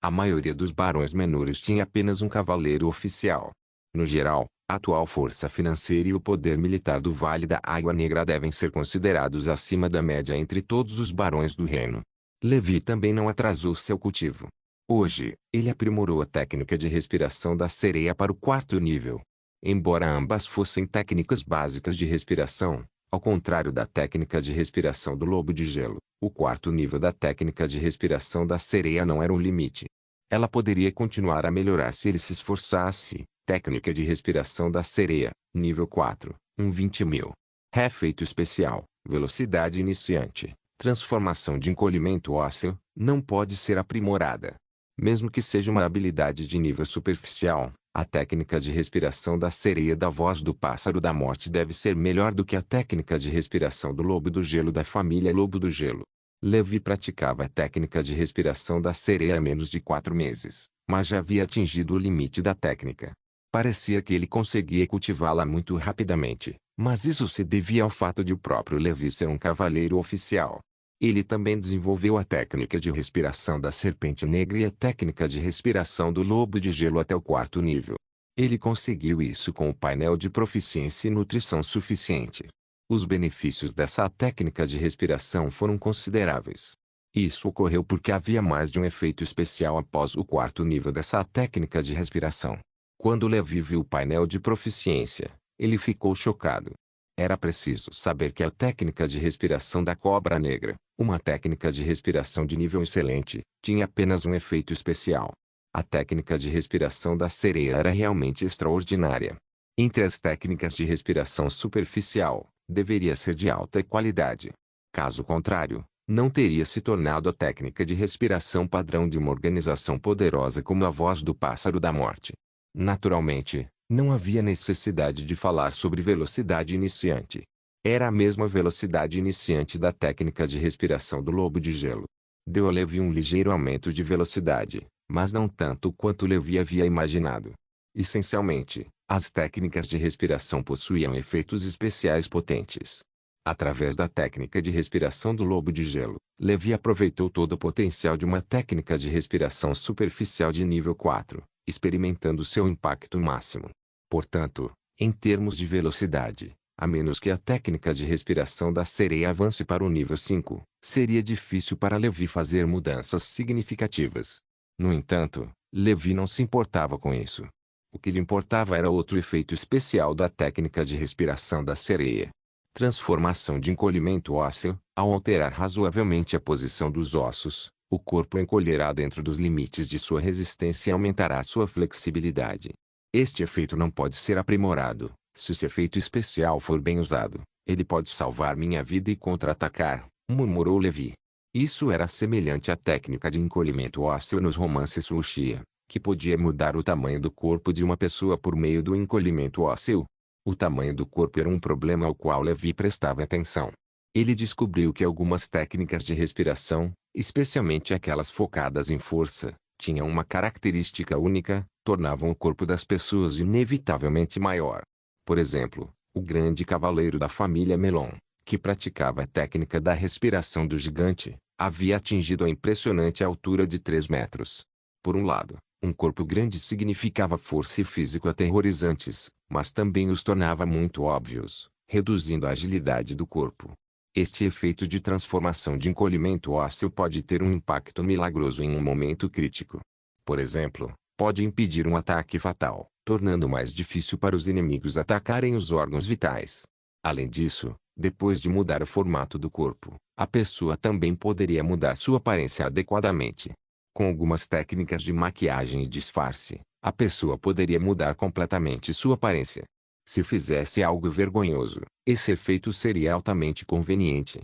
A maioria dos barões menores tinha apenas um cavaleiro oficial. No geral, a atual força financeira e o poder militar do Vale da Água Negra devem ser considerados acima da média entre todos os barões do reino. Levi também não atrasou seu cultivo. Hoje, ele aprimorou a técnica de respiração da sereia para o 4º nível. Embora ambas fossem técnicas básicas de respiração, ao contrário da técnica de respiração do lobo de gelo, o 4º nível da técnica de respiração da sereia não era um limite. Ela poderia continuar a melhorar se ele se esforçasse. Técnica de respiração da sereia, nível 4, 20.000. Efeito especial, velocidade iniciante, transformação de encolhimento ósseo, não pode ser aprimorada. Mesmo que seja uma habilidade de nível superficial, a técnica de respiração da sereia da voz do pássaro da morte deve ser melhor do que a técnica de respiração do lobo do gelo da família Lobo do Gelo. Levi praticava a técnica de respiração da sereia há menos de 4 meses, mas já havia atingido o limite da técnica. Parecia que ele conseguia cultivá-la muito rapidamente, mas isso se devia ao fato de o próprio Levi ser um cavaleiro oficial. Ele também desenvolveu a técnica de respiração da serpente negra e a técnica de respiração do lobo de gelo até o 4º nível. Ele conseguiu isso com o painel de proficiência e nutrição suficiente. Os benefícios dessa técnica de respiração foram consideráveis. Isso ocorreu porque havia mais de um efeito especial após o 4º nível dessa técnica de respiração. Quando Levi viu o painel de proficiência, ele ficou chocado. Era preciso saber que a técnica de respiração da cobra negra, uma técnica de respiração de nível excelente, tinha apenas um efeito especial. A técnica de respiração da sereia era realmente extraordinária. Entre as técnicas de respiração superficial, deveria ser de alta qualidade. Caso contrário, não teria se tornado a técnica de respiração padrão de uma organização poderosa como a voz do pássaro da morte. Naturalmente, não havia necessidade de falar sobre velocidade iniciante. Era a mesma velocidade iniciante da técnica de respiração do lobo de gelo. Deu a Levi um ligeiro aumento de velocidade, mas não tanto quanto Levi havia imaginado. Essencialmente, as técnicas de respiração possuíam efeitos especiais potentes. Através da técnica de respiração do lobo de gelo, Levi aproveitou todo o potencial de uma técnica de respiração superficial de nível 4, experimentando seu impacto máximo. Portanto, em termos de velocidade, a menos que a técnica de respiração da sereia avance para o nível 5, seria difícil para Levi fazer mudanças significativas. No entanto, Levi não se importava com isso. O que lhe importava era outro efeito especial da técnica de respiração da sereia. Transformação de encolhimento ósseo. Ao alterar razoavelmente a posição dos ossos, o corpo encolherá dentro dos limites de sua resistência e aumentará sua flexibilidade. Este efeito não pode ser aprimorado. Se esse efeito especial for bem usado, ele pode salvar minha vida e contra-atacar, murmurou Levi. Isso era semelhante à técnica de encolhimento ósseo nos romances wuxia, que podia mudar o tamanho do corpo de uma pessoa por meio do encolhimento ósseo. O tamanho do corpo era um problema ao qual Levi prestava atenção. Ele descobriu que algumas técnicas de respiração, especialmente aquelas focadas em força, tinham uma característica única: tornavam o corpo das pessoas inevitavelmente maior. Por exemplo, o grande cavaleiro da família Melon, que praticava a técnica da respiração do gigante, havia atingido a impressionante altura de 3 metros. Por um lado, um corpo grande significava força e físico aterrorizantes, mas também os tornava muito óbvios, reduzindo a agilidade do corpo. Este efeito de transformação de encolhimento ósseo pode ter um impacto milagroso em um momento crítico. Por exemplo, pode impedir um ataque fatal, tornando mais difícil para os inimigos atacarem os órgãos vitais. Além disso, depois de mudar o formato do corpo, a pessoa também poderia mudar sua aparência adequadamente. Com algumas técnicas de maquiagem e disfarce, a pessoa poderia mudar completamente sua aparência. Se fizesse algo vergonhoso, esse efeito seria altamente conveniente.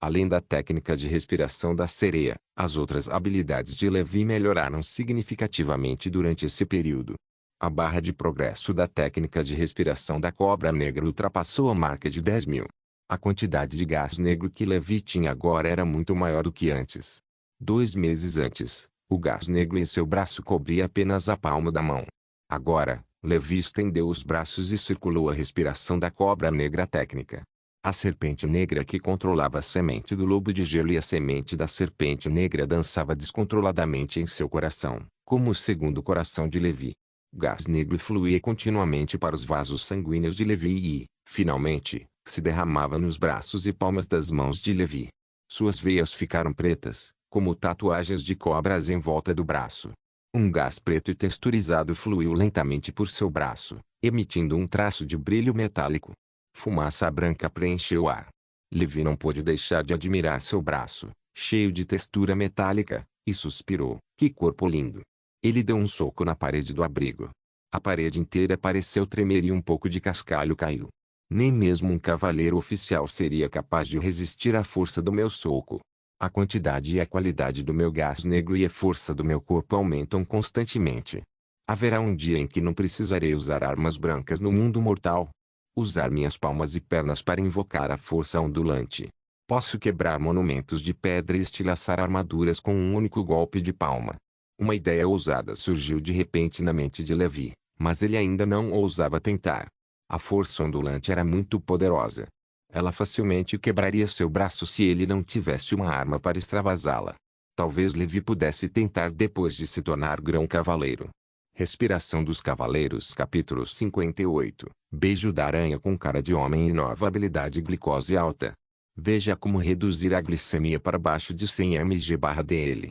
Além da técnica de respiração da sereia, as outras habilidades de Levi melhoraram significativamente durante esse período. A barra de progresso da técnica de respiração da cobra negra ultrapassou a marca de 10.000. A quantidade de gás negro que Levi tinha agora era muito maior do que antes. 2 meses antes, o gás negro em seu braço cobria apenas a palma da mão. Agora, Levi estendeu os braços e circulou a respiração da cobra negra técnica. A serpente negra que controlava a semente do lobo de gelo e a semente da serpente negra dançava descontroladamente em seu coração, como o segundo coração de Levi. O gás negro fluía continuamente para os vasos sanguíneos de Levi e, finalmente, se derramava nos braços e palmas das mãos de Levi. Suas veias ficaram pretas, como tatuagens de cobras em volta do braço. Um gás preto e texturizado fluiu lentamente por seu braço, emitindo um traço de brilho metálico. Fumaça branca preencheu o ar. Levi não pôde deixar de admirar seu braço, cheio de textura metálica, e suspirou: que corpo lindo! Ele deu um soco na parede do abrigo. A parede inteira pareceu tremer e um pouco de cascalho caiu. Nem mesmo um cavaleiro oficial seria capaz de resistir à força do meu soco. A quantidade e a qualidade do meu gás negro e a força do meu corpo aumentam constantemente. Haverá um dia em que não precisarei usar armas brancas no mundo mortal. Usar minhas palmas e pernas para invocar a força ondulante. Posso quebrar monumentos de pedra e estilhaçar armaduras com um único golpe de palma. Uma ideia ousada surgiu de repente na mente de Levi, mas ele ainda não ousava tentar. A força ondulante era muito poderosa. Ela facilmente quebraria seu braço se ele não tivesse uma arma para extravasá-la. Talvez Levi pudesse tentar depois de se tornar grão-cavaleiro. Respiração dos Cavaleiros capítulo 58. Beijo da aranha com cara de homem e nova habilidade glicose alta. Veja como reduzir a glicemia para baixo de 100 mg/dl.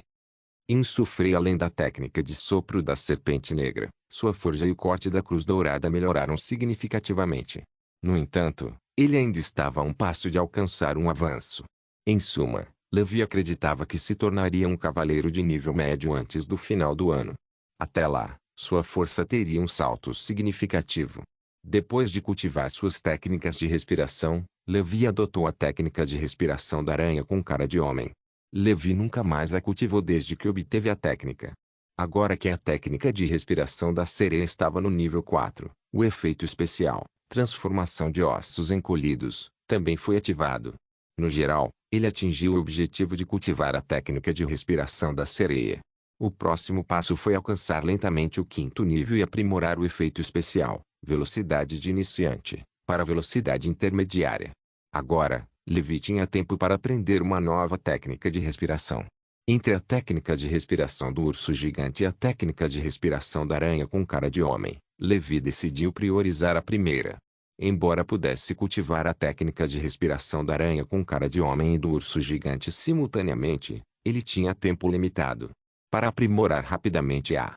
Insufrei além da técnica de sopro da serpente negra, sua forja e o corte da cruz dourada melhoraram significativamente. No entanto, ele ainda estava a um passo de alcançar um avanço. Em suma, Levi acreditava que se tornaria um cavaleiro de nível médio antes do final do ano. Até lá, sua força teria um salto significativo. Depois de cultivar suas técnicas de respiração, Levi adotou a técnica de respiração da aranha com cara de homem. Levi nunca mais a cultivou desde que obteve a técnica. Agora que a técnica de respiração da sereia estava no nível 4, o efeito especial, transformação de ossos encolhidos, também foi ativado. No geral, ele atingiu o objetivo de cultivar a técnica de respiração da sereia. O próximo passo foi alcançar lentamente o 5º nível e aprimorar o efeito especial, velocidade de iniciante, para velocidade intermediária. Agora, Levi tinha tempo para aprender uma nova técnica de respiração. Entre a técnica de respiração do urso gigante e a técnica de respiração da aranha com cara de homem, Levi decidiu priorizar a primeira. Embora pudesse cultivar a técnica de respiração da aranha com cara de homem e do urso gigante simultaneamente, ele tinha tempo limitado. Para aprimorar rapidamente a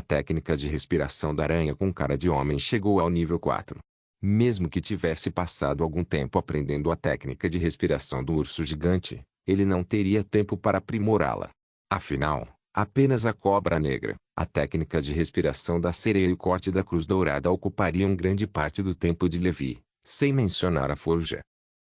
técnica de respiração da aranha com cara de homem chegou ao nível 4. Mesmo que tivesse passado algum tempo aprendendo a técnica de respiração do urso gigante, ele não teria tempo para aprimorá-la. Afinal, apenas a cobra negra, a técnica de respiração da sereia e o corte da cruz dourada ocupariam grande parte do tempo de Levi, sem mencionar a forja.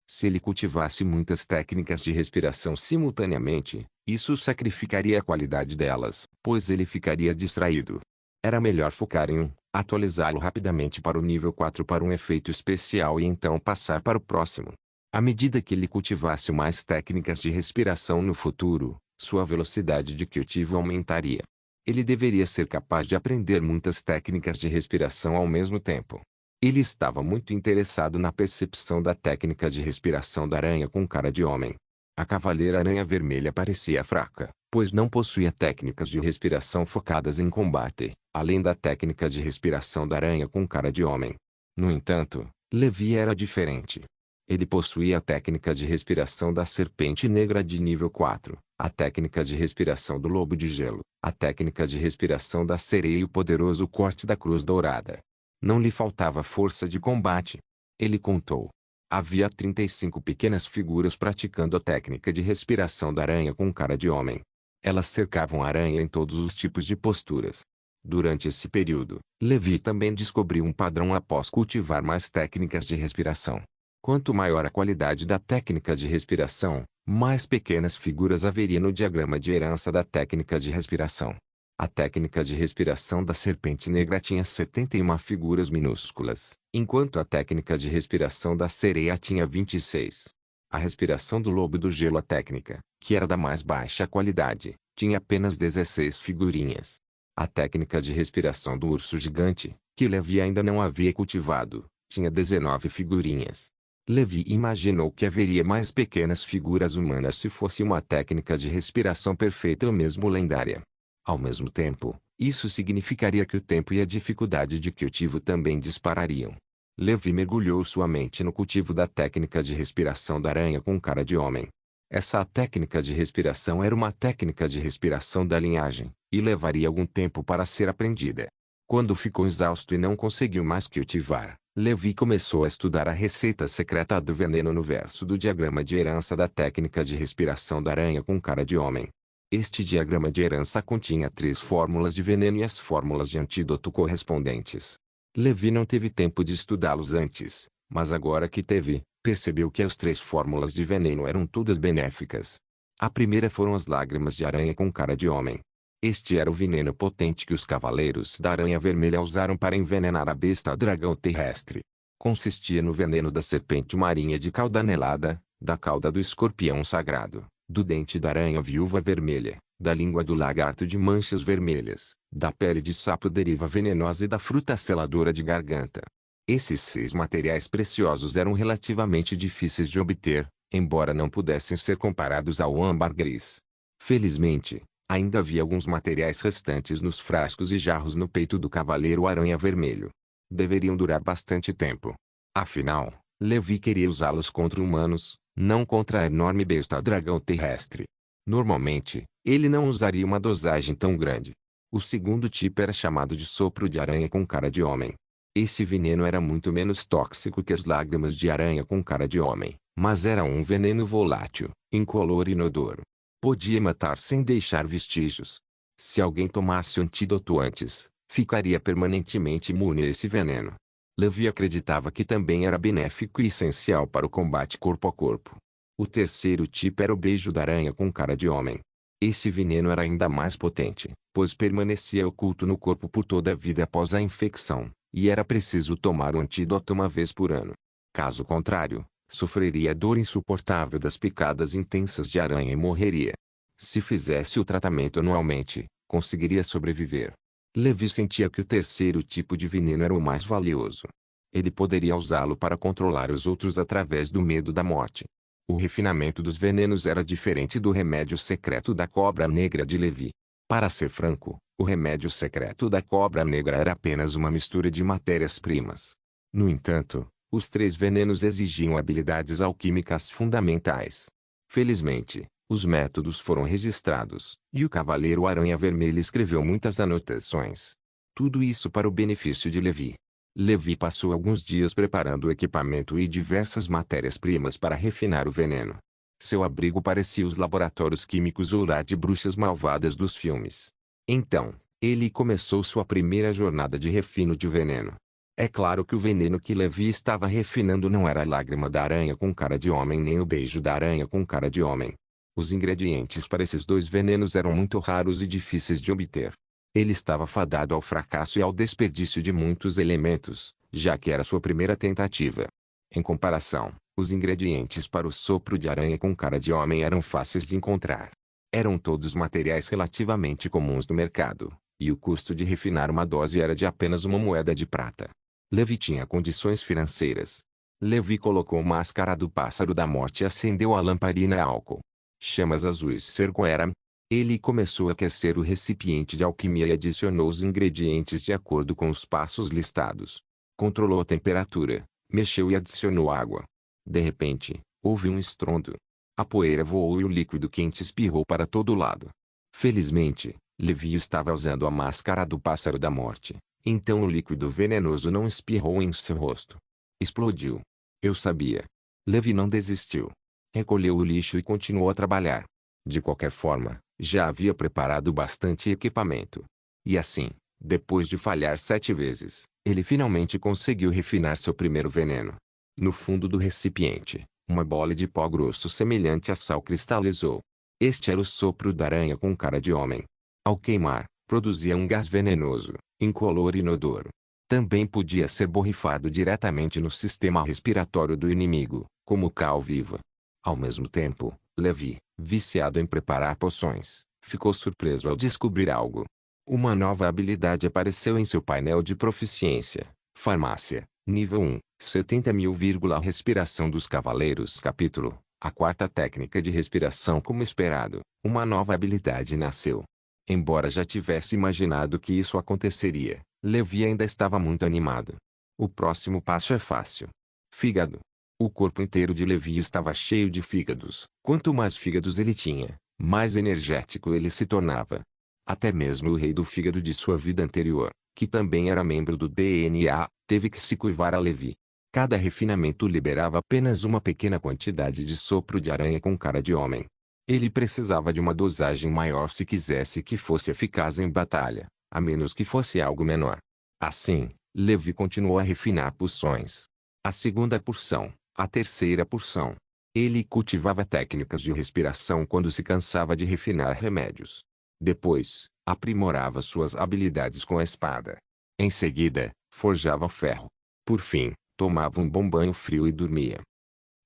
Se ele cultivasse muitas técnicas de respiração simultaneamente, isso sacrificaria a qualidade delas, pois ele ficaria distraído. Era melhor focar em atualizá-lo rapidamente para o nível 4 para um efeito especial e então passar para o próximo. À medida que ele cultivasse mais técnicas de respiração no futuro, sua velocidade de cultivo aumentaria. Ele deveria ser capaz de aprender muitas técnicas de respiração ao mesmo tempo. Ele estava muito interessado na percepção da técnica de respiração da aranha com cara de homem. A cavaleira aranha vermelha parecia fraca, pois não possuía técnicas de respiração focadas em combate, além da técnica de respiração da aranha com cara de homem. No entanto, Levi era diferente. Ele possuía a técnica de respiração da serpente negra de nível 4, a técnica de respiração do lobo de gelo, a técnica de respiração da sereia e o poderoso corte da cruz dourada. Não lhe faltava força de combate. Ele contou. Havia 35 pequenas figuras praticando a técnica de respiração da aranha com cara de homem. Elas cercavam a aranha em todos os tipos de posturas. Durante esse período, Levi também descobriu um padrão após cultivar mais técnicas de respiração. Quanto maior a qualidade da técnica de respiração, mais pequenas figuras haveria no diagrama de herança da técnica de respiração. A técnica de respiração da serpente negra tinha 71 figuras minúsculas, enquanto a técnica de respiração da sereia tinha 26. A respiração do lobo do gelo, a técnica, que era da mais baixa qualidade, tinha apenas 16 figurinhas. A técnica de respiração do urso gigante, que Levi ainda não havia cultivado, tinha 19 figurinhas. Levi imaginou que haveria mais pequenas figuras humanas se fosse uma técnica de respiração perfeita ou mesmo lendária. Ao mesmo tempo, isso significaria que o tempo e a dificuldade de cultivo também disparariam. Levi mergulhou sua mente no cultivo da técnica de respiração da aranha com cara de homem. Essa técnica de respiração era uma técnica de respiração da linhagem, e levaria algum tempo para ser aprendida. Quando ficou exausto e não conseguiu mais cultivar, Levi começou a estudar a receita secreta do veneno no verso do diagrama de herança da técnica de respiração da aranha com cara de homem. Este diagrama de herança continha 3 fórmulas de veneno e as fórmulas de antídoto correspondentes. Levi não teve tempo de estudá-los antes, mas agora que teve, percebeu que as 3 fórmulas de veneno eram todas benéficas. A primeira foram as lágrimas de aranha com cara de homem. Este era o veneno potente que os cavaleiros da Aranha Vermelha usaram para envenenar a besta dragão terrestre. Consistia no veneno da serpente marinha de cauda anelada, da cauda do escorpião sagrado, do dente da aranha viúva vermelha, da língua do lagarto de manchas vermelhas, da pele de sapo deriva venenosa e da fruta seladora de garganta. Esses 6 materiais preciosos eram relativamente difíceis de obter, embora não pudessem ser comparados ao âmbar gris. Felizmente, ainda havia alguns materiais restantes nos frascos e jarros no peito do Cavaleiro Aranha Vermelho. Deveriam durar bastante tempo. Afinal, Levi queria usá-los contra humanos, não contra a enorme besta dragão terrestre. Normalmente, ele não usaria uma dosagem tão grande. O segundo tipo era chamado de sopro de aranha com cara de homem. Esse veneno era muito menos tóxico que as lágrimas de aranha com cara de homem, mas era um veneno volátil, incolor e inodoro. Podia matar sem deixar vestígios. Se alguém tomasse o antídoto antes, ficaria permanentemente imune a esse veneno. Levi acreditava que também era benéfico e essencial para o combate corpo a corpo. O terceiro tipo era o beijo da aranha com cara de homem. Esse veneno era ainda mais potente, pois permanecia oculto no corpo por toda a vida após a infecção, e era preciso tomar o antídoto uma vez por ano. Caso contrário, sofreria a dor insuportável das picadas intensas de aranha e morreria. Se fizesse o tratamento anualmente, conseguiria sobreviver. Levi sentia que o terceiro tipo de veneno era o mais valioso. Ele poderia usá-lo para controlar os outros através do medo da morte. O refinamento dos venenos era diferente do remédio secreto da cobra negra de Levi. Para ser franco, o remédio secreto da cobra negra era apenas uma mistura de matérias-primas. No entanto, os 3 venenos exigiam habilidades alquímicas fundamentais. Felizmente, os métodos foram registrados, e o Cavaleiro Aranha Vermelha escreveu muitas anotações. Tudo isso para o benefício de Levi. Levi passou alguns dias preparando o equipamento e diversas matérias-primas para refinar o veneno. Seu abrigo parecia os laboratórios químicos ou lar de bruxas malvadas dos filmes. Então, ele começou sua primeira jornada de refino de veneno. É claro que o veneno que Levi estava refinando não era a lágrima da aranha com cara de homem nem o beijo da aranha com cara de homem. Os ingredientes para esses 2 venenos eram muito raros e difíceis de obter. Ele estava fadado ao fracasso e ao desperdício de muitos elementos, já que era sua primeira tentativa. Em comparação, os ingredientes para o sopro de aranha com cara de homem eram fáceis de encontrar. Eram todos materiais relativamente comuns no mercado, e o custo de refinar uma dose era de apenas uma moeda de prata. Levi tinha condições financeiras. Levi colocou máscara do pássaro da morte e acendeu a lamparina a álcool. Chamas azuis cercaram. Ele começou a aquecer o recipiente de alquimia e adicionou os ingredientes de acordo com os passos listados. Controlou a temperatura, mexeu e adicionou água. De repente, houve um estrondo. A poeira voou e o líquido quente espirrou para todo lado. Felizmente, Levi estava usando a máscara do pássaro da morte, então o líquido venenoso não espirrou em seu rosto. Explodiu. Eu sabia. Levi não desistiu. Recolheu o lixo e continuou a trabalhar. De qualquer forma, já havia preparado bastante equipamento. E assim, depois de falhar 7 vezes, ele finalmente conseguiu refinar seu primeiro veneno. No fundo do recipiente, uma bola de pó grosso semelhante a sal cristalizou. Este era o sopro da aranha com cara de homem. Ao queimar, produzia um gás venenoso, incolor e inodoro. Também podia ser borrifado diretamente no sistema respiratório do inimigo, como cal viva. Ao mesmo tempo, Levi, viciado em preparar poções, ficou surpreso ao descobrir algo. Uma nova habilidade apareceu em seu painel de proficiência. Farmácia, nível 1, 70.000, respiração dos cavaleiros. Capítulo: A quarta técnica de respiração. Como esperado, uma nova habilidade nasceu. Embora já tivesse imaginado que isso aconteceria, Levi ainda estava muito animado. O próximo passo é fácil. Fígado. O corpo inteiro de Levi estava cheio de fígados. Quanto mais fígados ele tinha, mais energético ele se tornava. Até mesmo o rei do fígado de sua vida anterior, que também era membro do DNA, teve que se curvar a Levi. Cada refinamento liberava apenas uma pequena quantidade de sopro de aranha com cara de homem. Ele precisava de uma dosagem maior se quisesse que fosse eficaz em batalha, a menos que fosse algo menor. Assim, Levi continuou a refinar poções. A segunda porção, a terceira porção. Ele cultivava técnicas de respiração quando se cansava de refinar remédios. Depois, aprimorava suas habilidades com a espada. Em seguida, forjava ferro. Por fim, tomava um bom banho frio e dormia.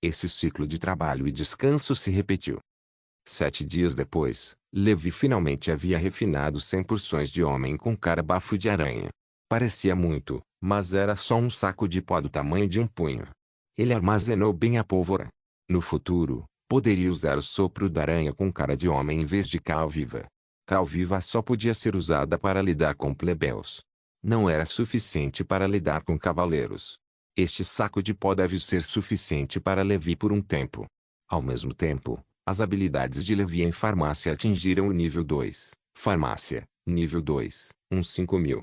Esse ciclo de trabalho e descanso se repetiu. 7 dias depois, Levi finalmente havia refinado 100 porções de homem com cara bafo de aranha. Parecia muito, mas era só um saco de pó do tamanho de um punho. Ele armazenou bem a pólvora. No futuro, poderia usar o sopro da aranha com cara de homem em vez de cal viva. Cal viva só podia ser usada para lidar com plebeus. Não era suficiente para lidar com cavaleiros. Este saco de pó deve ser suficiente para Levi por um tempo. Ao mesmo tempo, as habilidades de Levi em farmácia atingiram o nível 2. Farmácia, nível 2, 5.000.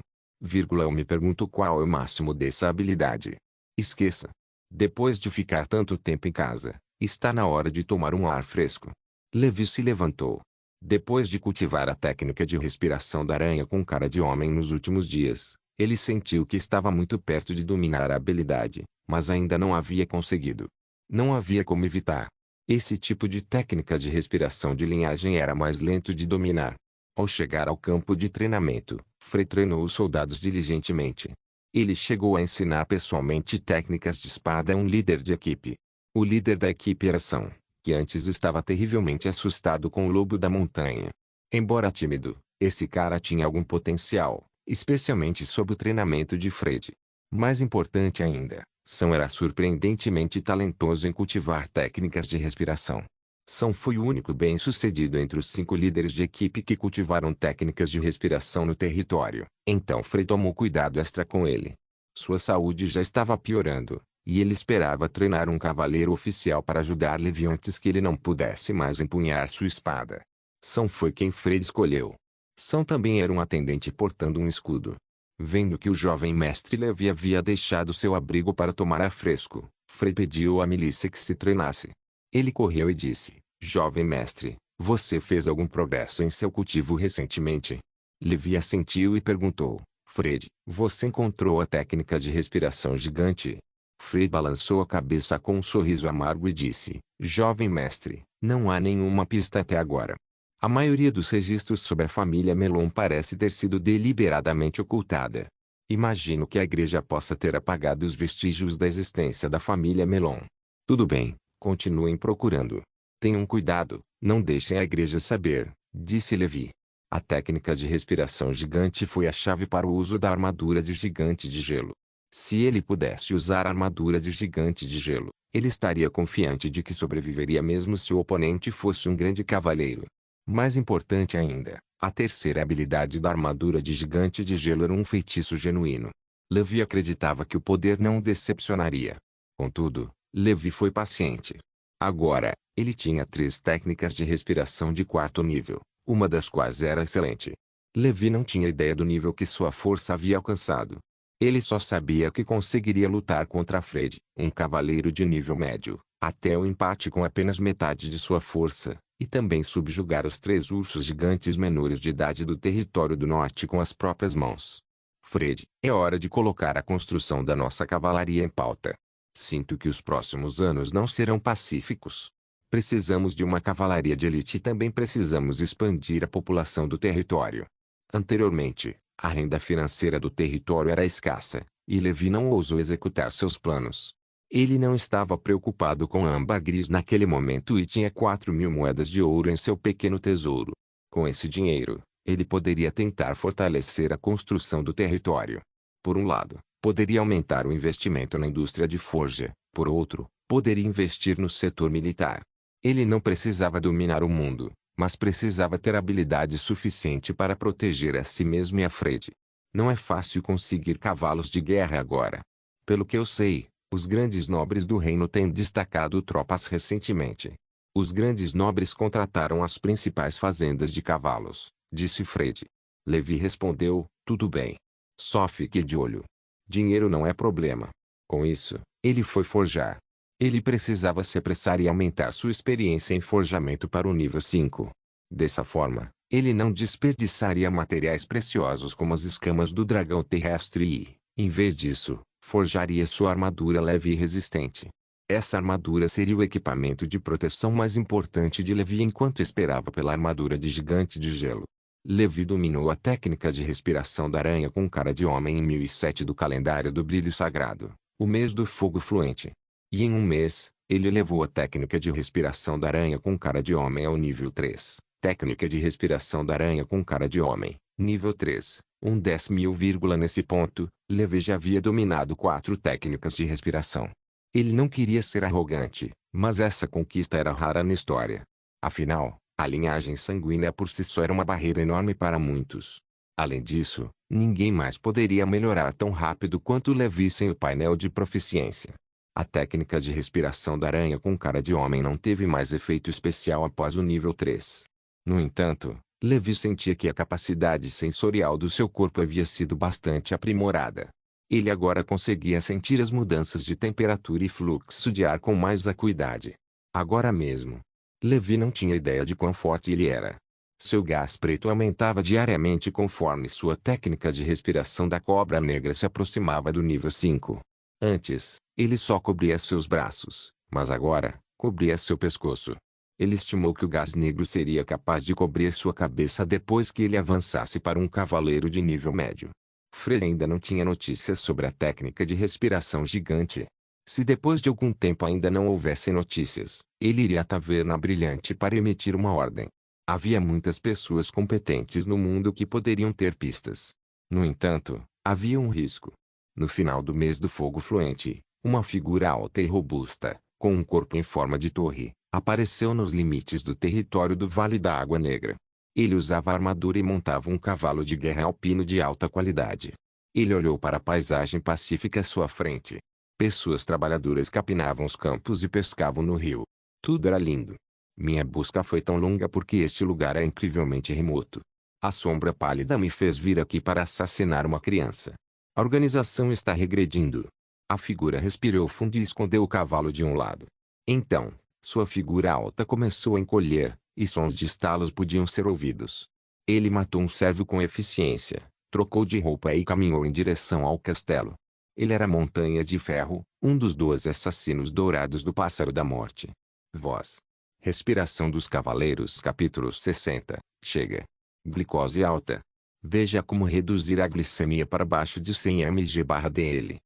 Eu me pergunto qual é o máximo dessa habilidade. Esqueça. Depois de ficar tanto tempo em casa, está na hora de tomar um ar fresco. Levi se levantou. Depois de cultivar a técnica de respiração da aranha com cara de homem nos últimos dias, ele sentiu que estava muito perto de dominar a habilidade, mas ainda não havia conseguido. Não havia como evitar. Esse tipo de técnica de respiração de linhagem era mais lento de dominar. Ao chegar ao campo de treinamento, Frey treinou os soldados diligentemente. Ele chegou a ensinar pessoalmente técnicas de espada a um líder de equipe. O líder da equipe era Sam, que antes estava terrivelmente assustado com o lobo da montanha. Embora tímido, esse cara tinha algum potencial, especialmente sob o treinamento de Fred. Mais importante ainda, Sam era surpreendentemente talentoso em cultivar técnicas de respiração. Sam foi o único bem-sucedido entre os 5 líderes de equipe que cultivaram técnicas de respiração no território. Então Frey tomou cuidado extra com ele. Sua saúde já estava piorando, e ele esperava treinar um cavaleiro oficial para ajudar Levi antes que ele não pudesse mais empunhar sua espada. Sam foi quem Frey escolheu. Sam também era um atendente portando um escudo. Vendo que o jovem mestre Levi havia deixado seu abrigo para tomar ar fresco, Frey pediu à milícia que se treinasse. Ele correu e disse: "Jovem mestre, você fez algum progresso em seu cultivo recentemente?" Levi assentiu e perguntou: "Fred, você encontrou a técnica de respiração gigante?" Fred balançou a cabeça com um sorriso amargo e disse: "Jovem mestre, não há nenhuma pista até agora. A maioria dos registros sobre a família Melon parece ter sido deliberadamente ocultada. Imagino que a igreja possa ter apagado os vestígios da existência da família Melon. Tudo bem, continuem procurando. Tenham cuidado, não deixem a igreja saber", disse Levi. A técnica de respiração gigante foi a chave para o uso da armadura de gigante de gelo. Se ele pudesse usar a armadura de gigante de gelo, ele estaria confiante de que sobreviveria mesmo se o oponente fosse um grande cavaleiro. Mais importante ainda, a terceira habilidade da armadura de gigante de gelo era um feitiço genuíno. Levi acreditava que o poder não o decepcionaria. Contudo, Levi foi paciente. Agora, ele tinha 3 técnicas de respiração de 4º nível, uma das quais era excelente. Levi não tinha ideia do nível que sua força havia alcançado. Ele só sabia que conseguiria lutar contra Fred, um cavaleiro de nível médio, até o empate com apenas metade de sua força, e também subjugar os 3 ursos gigantes menores de idade do território do norte com as próprias mãos. "Fred, é hora de colocar a construção da nossa cavalaria em pauta. Sinto que os próximos anos não serão pacíficos. Precisamos de uma cavalaria de elite e também precisamos expandir a população do território. Anteriormente, a renda financeira do território era escassa, e Levi não ousou executar seus planos. Ele não estava preocupado com âmbar gris naquele momento e tinha 4.000 moedas de ouro em seu pequeno tesouro. Com esse dinheiro, ele poderia tentar fortalecer a construção do território. Por um lado, poderia aumentar o investimento na indústria de forja, por outro, poderia investir no setor militar. Ele não precisava dominar o mundo, mas precisava ter habilidade suficiente para proteger a si mesmo e a Fred. Não é fácil conseguir cavalos de guerra agora. Pelo que eu sei, os grandes nobres do reino têm destacado tropas recentemente. Os grandes nobres contrataram as principais fazendas de cavalos, disse Fred. Levi respondeu, tudo bem. Só fique de olho. Dinheiro não é problema. Com isso, ele foi forjar. Ele precisava se apressar e aumentar sua experiência em forjamento para o nível 5. Dessa forma, ele não desperdiçaria materiais preciosos como as escamas do dragão terrestre e, em vez disso, forjaria sua armadura leve e resistente. Essa armadura seria o equipamento de proteção mais importante de Levi enquanto esperava pela armadura de gigante de gelo. Levi dominou a técnica de respiração da aranha com cara de homem em 1007 do calendário do brilho sagrado, o mês do fogo fluente. E em um mês, ele elevou a técnica de respiração da aranha com cara de homem ao nível 3. Técnica de respiração da aranha com cara de homem, nível 3, 10.000. Nesse ponto, Levi já havia dominado 4 técnicas de respiração. Ele não queria ser arrogante, mas essa conquista era rara na história. Afinal, a linhagem sanguínea por si só era uma barreira enorme para muitos. Além disso, ninguém mais poderia melhorar tão rápido quanto Levi sem o painel de proficiência. A técnica de respiração da aranha com cara de homem não teve mais efeito especial após o nível 3. No entanto, Levi sentia que a capacidade sensorial do seu corpo havia sido bastante aprimorada. Ele agora conseguia sentir as mudanças de temperatura e fluxo de ar com mais acuidade. Agora mesmo, Levi não tinha ideia de quão forte ele era. Seu gás preto aumentava diariamente conforme sua técnica de respiração da cobra negra se aproximava do nível 5. Antes, ele só cobria seus braços, mas agora, cobria seu pescoço. Ele estimou que o gás negro seria capaz de cobrir sua cabeça depois que ele avançasse para um cavaleiro de nível médio. Fred ainda não tinha notícias sobre a técnica de respiração gigante. Se depois de algum tempo ainda não houvessem notícias, ele iria à taverna brilhante para emitir uma ordem. Havia muitas pessoas competentes no mundo que poderiam ter pistas. No entanto, havia um risco. No final do mês do fogo fluente, uma figura alta e robusta, com um corpo em forma de torre, apareceu nos limites do território do Vale da Água Negra. Ele usava armadura e montava um cavalo de guerra alpino de alta qualidade. Ele olhou para a paisagem pacífica à sua frente. Pessoas trabalhadoras capinavam os campos e pescavam no rio. Tudo era lindo. Minha busca foi tão longa porque este lugar é incrivelmente remoto. A sombra pálida me fez vir aqui para assassinar uma criança. A organização está regredindo. A figura respirou fundo e escondeu o cavalo de um lado. Então, sua figura alta começou a encolher, e sons de estalos podiam ser ouvidos. Ele matou um servo com eficiência, trocou de roupa e caminhou em direção ao castelo. Ele era Montanha de Ferro, um dos 12 assassinos dourados do Pássaro da Morte. Voz. Respiração dos Cavaleiros capítulo 60. Chega. Glicose alta. Veja como reduzir a glicemia para baixo de 100 mg/dl.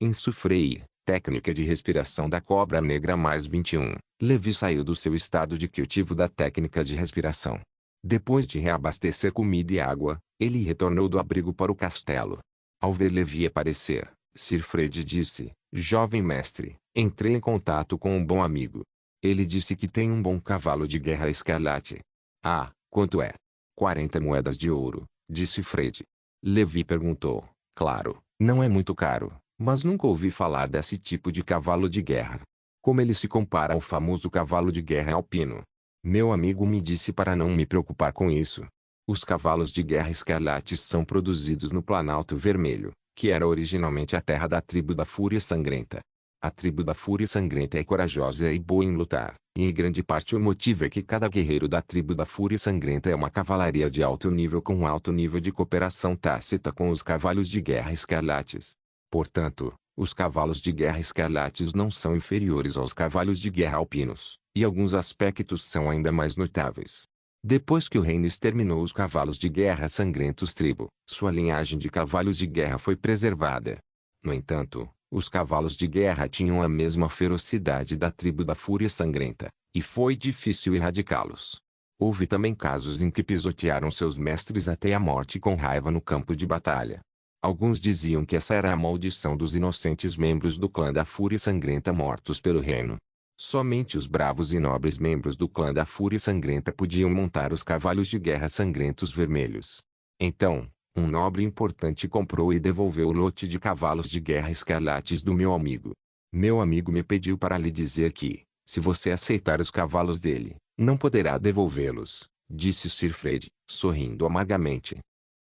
Insufrei. Técnica de respiração da cobra negra mais 21. Levi saiu do seu estado de cultivo da técnica de respiração. Depois de reabastecer comida e água, ele retornou do abrigo para o castelo. Ao ver Levi aparecer, Sir Fred disse, jovem mestre, entrei em contato com um bom amigo. Ele disse que tem um bom cavalo de guerra escarlate. Ah, quanto é? 40 moedas de ouro, disse Fred. Levi perguntou, claro, não é muito caro. Mas nunca ouvi falar desse tipo de cavalo de guerra. Como ele se compara ao famoso cavalo de guerra alpino? Meu amigo me disse para não me preocupar com isso. Os cavalos de guerra escarlates são produzidos no Planalto Vermelho, que era originalmente a terra da tribo da Fúria Sangrenta. A tribo da Fúria Sangrenta é corajosa e boa em lutar, e em grande parte o motivo é que cada guerreiro da tribo da Fúria Sangrenta é uma cavalaria de alto nível com um alto nível de cooperação tácita com os cavalos de guerra escarlates. Portanto, Os cavalos de guerra escarlates não são inferiores aos cavalos de guerra alpinos, e alguns aspectos são ainda mais notáveis. Depois que o reino exterminou os cavalos de guerra sangrentos tribo, sua linhagem de cavalos de guerra foi preservada. No entanto, os cavalos de guerra tinham a mesma ferocidade da tribo da Fúria Sangrenta, e foi difícil erradicá-los. Houve também casos em que pisotearam seus mestres até a morte com raiva no campo de batalha. Alguns diziam que essa era a maldição dos inocentes membros do clã da Fúria Sangrenta mortos pelo reino. Somente os bravos e nobres membros do clã da Fúria Sangrenta podiam montar os cavalos de guerra sangrentos vermelhos. Então, um nobre importante comprou e devolveu o lote de cavalos de guerra escarlates do meu amigo. Meu amigo me pediu para lhe dizer que, se você aceitar os cavalos dele, não poderá devolvê-los, disse Sir Fred, sorrindo amargamente.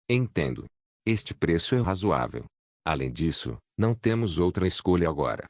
Entendo. Este preço é razoável. Além disso, não temos outra escolha agora.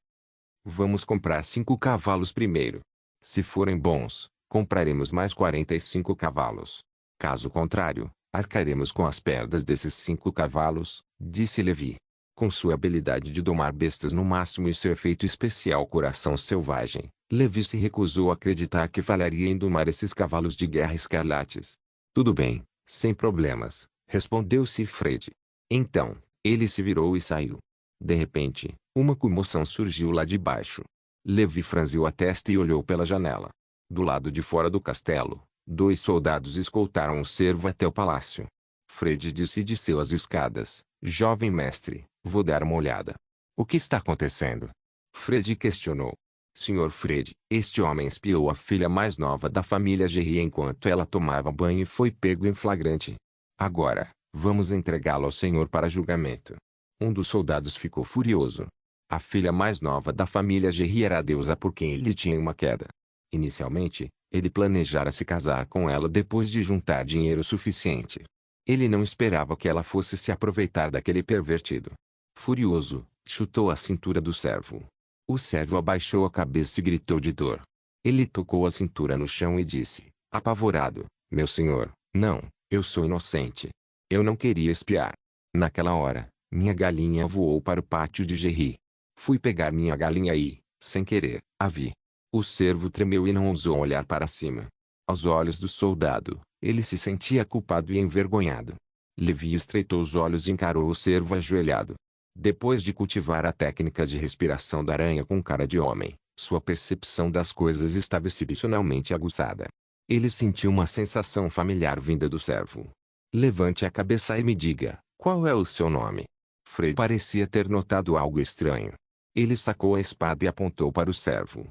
Vamos comprar 5 cavalos primeiro. Se forem bons, compraremos mais 45 cavalos. Caso contrário, arcaremos com as perdas desses 5 cavalos, disse Levi. Com sua habilidade de domar bestas no máximo e seu efeito especial coração selvagem, Levi se recusou a acreditar que falharia em domar esses cavalos de guerra escarlates. Tudo bem, sem problemas, respondeu Sir Fred. Então, ele se virou e saiu. De repente, uma comoção surgiu lá de baixo. Levi franziu a testa e olhou pela janela. Do lado de fora do castelo, 2 soldados escoltaram o cervo até o palácio. Fred disse e desceu as escadas. Jovem mestre, vou dar uma olhada. O que está acontecendo? Fred questionou. Sr. Fred, este homem espiou a filha mais nova da família Gerry enquanto ela tomava banho e foi pego em flagrante. Agora, vamos entregá-lo ao senhor para julgamento. Um dos soldados ficou furioso. A filha mais nova da família Gerry era a deusa por quem ele tinha uma queda. Inicialmente, ele planejara se casar com ela depois de juntar dinheiro suficiente. Ele não esperava que ela fosse se aproveitar daquele pervertido. Furioso, chutou a cintura do servo. O servo abaixou a cabeça e gritou de dor. Ele tocou a cintura no chão e disse, apavorado, meu senhor, não, eu sou inocente. Eu não queria espiar. Naquela hora, minha galinha voou para o pátio de Gerry. Fui pegar minha galinha e, sem querer, a vi. O servo tremeu e não ousou olhar para cima. Aos olhos do soldado, ele se sentia culpado e envergonhado. Levi estreitou os olhos e encarou o servo ajoelhado. Depois de cultivar a técnica de respiração da aranha com cara de homem, sua percepção das coisas estava excepcionalmente aguçada. Ele sentiu uma sensação familiar vinda do servo. Levante a cabeça e me diga, qual é o seu nome? Fred parecia ter notado algo estranho. Ele sacou a espada e apontou para o servo.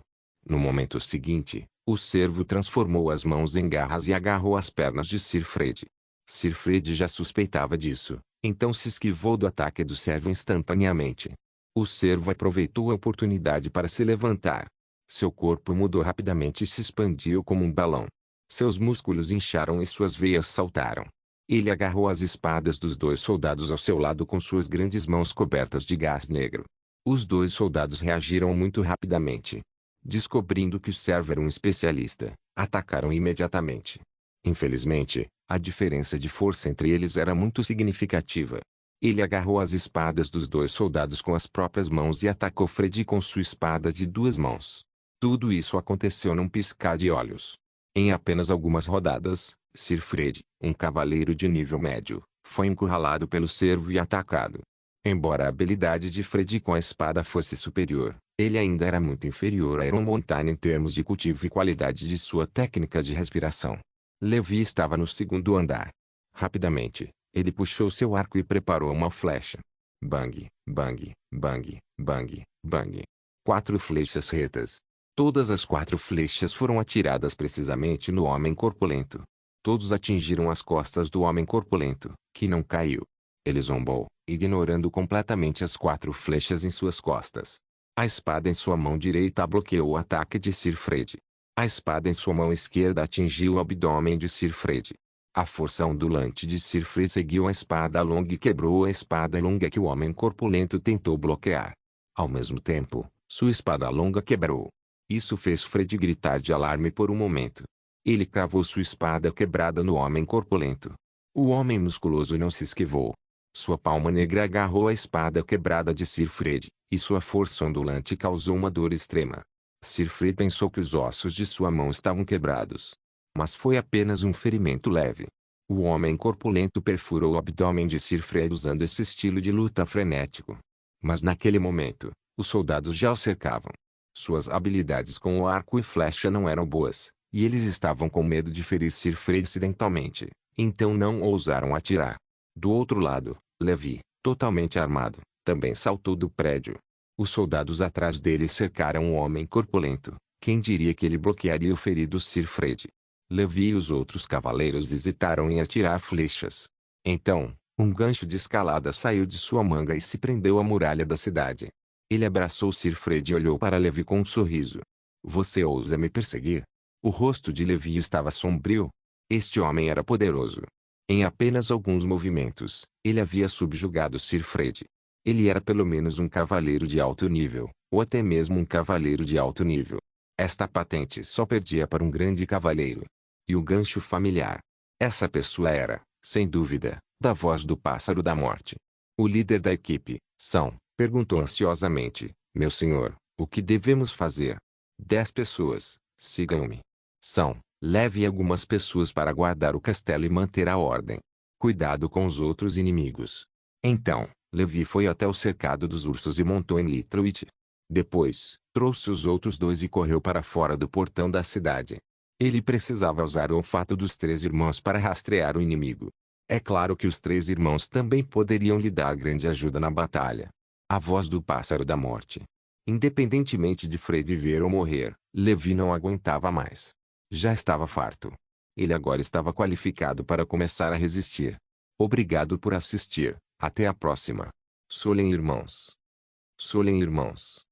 No momento seguinte, o servo transformou as mãos em garras e agarrou as pernas de Sir Fred. Sir Fred já suspeitava disso, então se esquivou do ataque do servo instantaneamente. O servo aproveitou a oportunidade para se levantar. Seu corpo mudou rapidamente e se expandiu como um balão. Seus músculos incharam e suas veias saltaram. Ele agarrou as espadas dos 2 soldados ao seu lado com suas grandes mãos cobertas de gás negro. Os 2 soldados reagiram muito rapidamente. Descobrindo que o servo era um especialista, atacaram imediatamente. Infelizmente, a diferença de força entre eles era muito significativa. Ele agarrou as espadas dos 2 soldados com as próprias mãos e atacou Fred com sua espada de 2 mãos. Tudo isso aconteceu num piscar de olhos. Em apenas algumas rodadas, Sir Fred, um cavaleiro de nível médio, foi encurralado pelo servo e atacado. Embora a habilidade de Fred com a espada fosse superior, ele ainda era muito inferior a Iron Mountain em termos de cultivo e qualidade de sua técnica de respiração. Levi estava no 2º andar. Rapidamente, ele puxou seu arco e preparou uma flecha. Bang, bang, bang, bang, bang. 4 flechas retas. Todas as 4 flechas foram atiradas precisamente no homem corpulento. Todos atingiram as costas do homem corpulento, que não caiu. Ele zombou, ignorando completamente as 4 flechas em suas costas. A espada em sua mão direita bloqueou o ataque de Sir Fred. A espada em sua mão esquerda atingiu o abdômen de Sir Fred. A força ondulante de Sir Fred seguiu a espada longa e quebrou a espada longa que o homem corpulento tentou bloquear. Ao mesmo tempo, sua espada longa quebrou. Isso fez Fred gritar de alarme por um momento. Ele cravou sua espada quebrada no homem corpulento. O homem musculoso não se esquivou. Sua palma negra agarrou a espada quebrada de Sir Fred, e sua força ondulante causou uma dor extrema. Siegfried pensou que os ossos de sua mão estavam quebrados. Mas foi apenas um ferimento leve. O homem corpulento perfurou o abdômen de Siegfried usando esse estilo de luta frenético. Mas naquele momento, os soldados já o cercavam. Suas habilidades com o arco e flecha não eram boas, e eles estavam com medo de ferir Siegfried acidentalmente, então não ousaram atirar. Do outro lado, Levi, totalmente armado, também saltou do prédio. Os soldados atrás dele cercaram o homem corpulento. Quem diria que ele bloquearia o ferido Siegfried? Levi e os outros cavaleiros hesitaram em atirar flechas. Então, um gancho de escalada saiu de sua manga e se prendeu à muralha da cidade. Ele abraçou Siegfried e olhou para Levi com um sorriso. Você ousa me perseguir? O rosto de Levi estava sombrio. Este homem era poderoso. Em apenas alguns movimentos, ele havia subjugado Siegfried. Ele era pelo menos um cavaleiro de alto nível, ou até mesmo um cavaleiro de alto nível. Esta patente só perdia para um grande cavaleiro. E o gancho familiar. Essa pessoa era, sem dúvida, da voz do pássaro da morte. O líder da equipe, São, perguntou ansiosamente, meu senhor, o que devemos fazer? 10 pessoas, sigam-me. São, leve algumas pessoas para guardar o castelo e manter a ordem. Cuidado com os outros inimigos. Então, Levi foi até o cercado dos ursos e montou em Litruit. Depois, trouxe os outros dois e correu para fora do portão da cidade. Ele precisava usar o olfato dos 3 irmãos para rastrear o inimigo. É claro que os 3 irmãos também poderiam lhe dar grande ajuda na batalha. A voz do pássaro da morte. Independentemente de Frey viver ou morrer, Levi não aguentava mais. Já estava farto. Ele agora estava qualificado para começar a resistir. Obrigado por assistir. Até a próxima. Solen irmãos. Solen irmãos.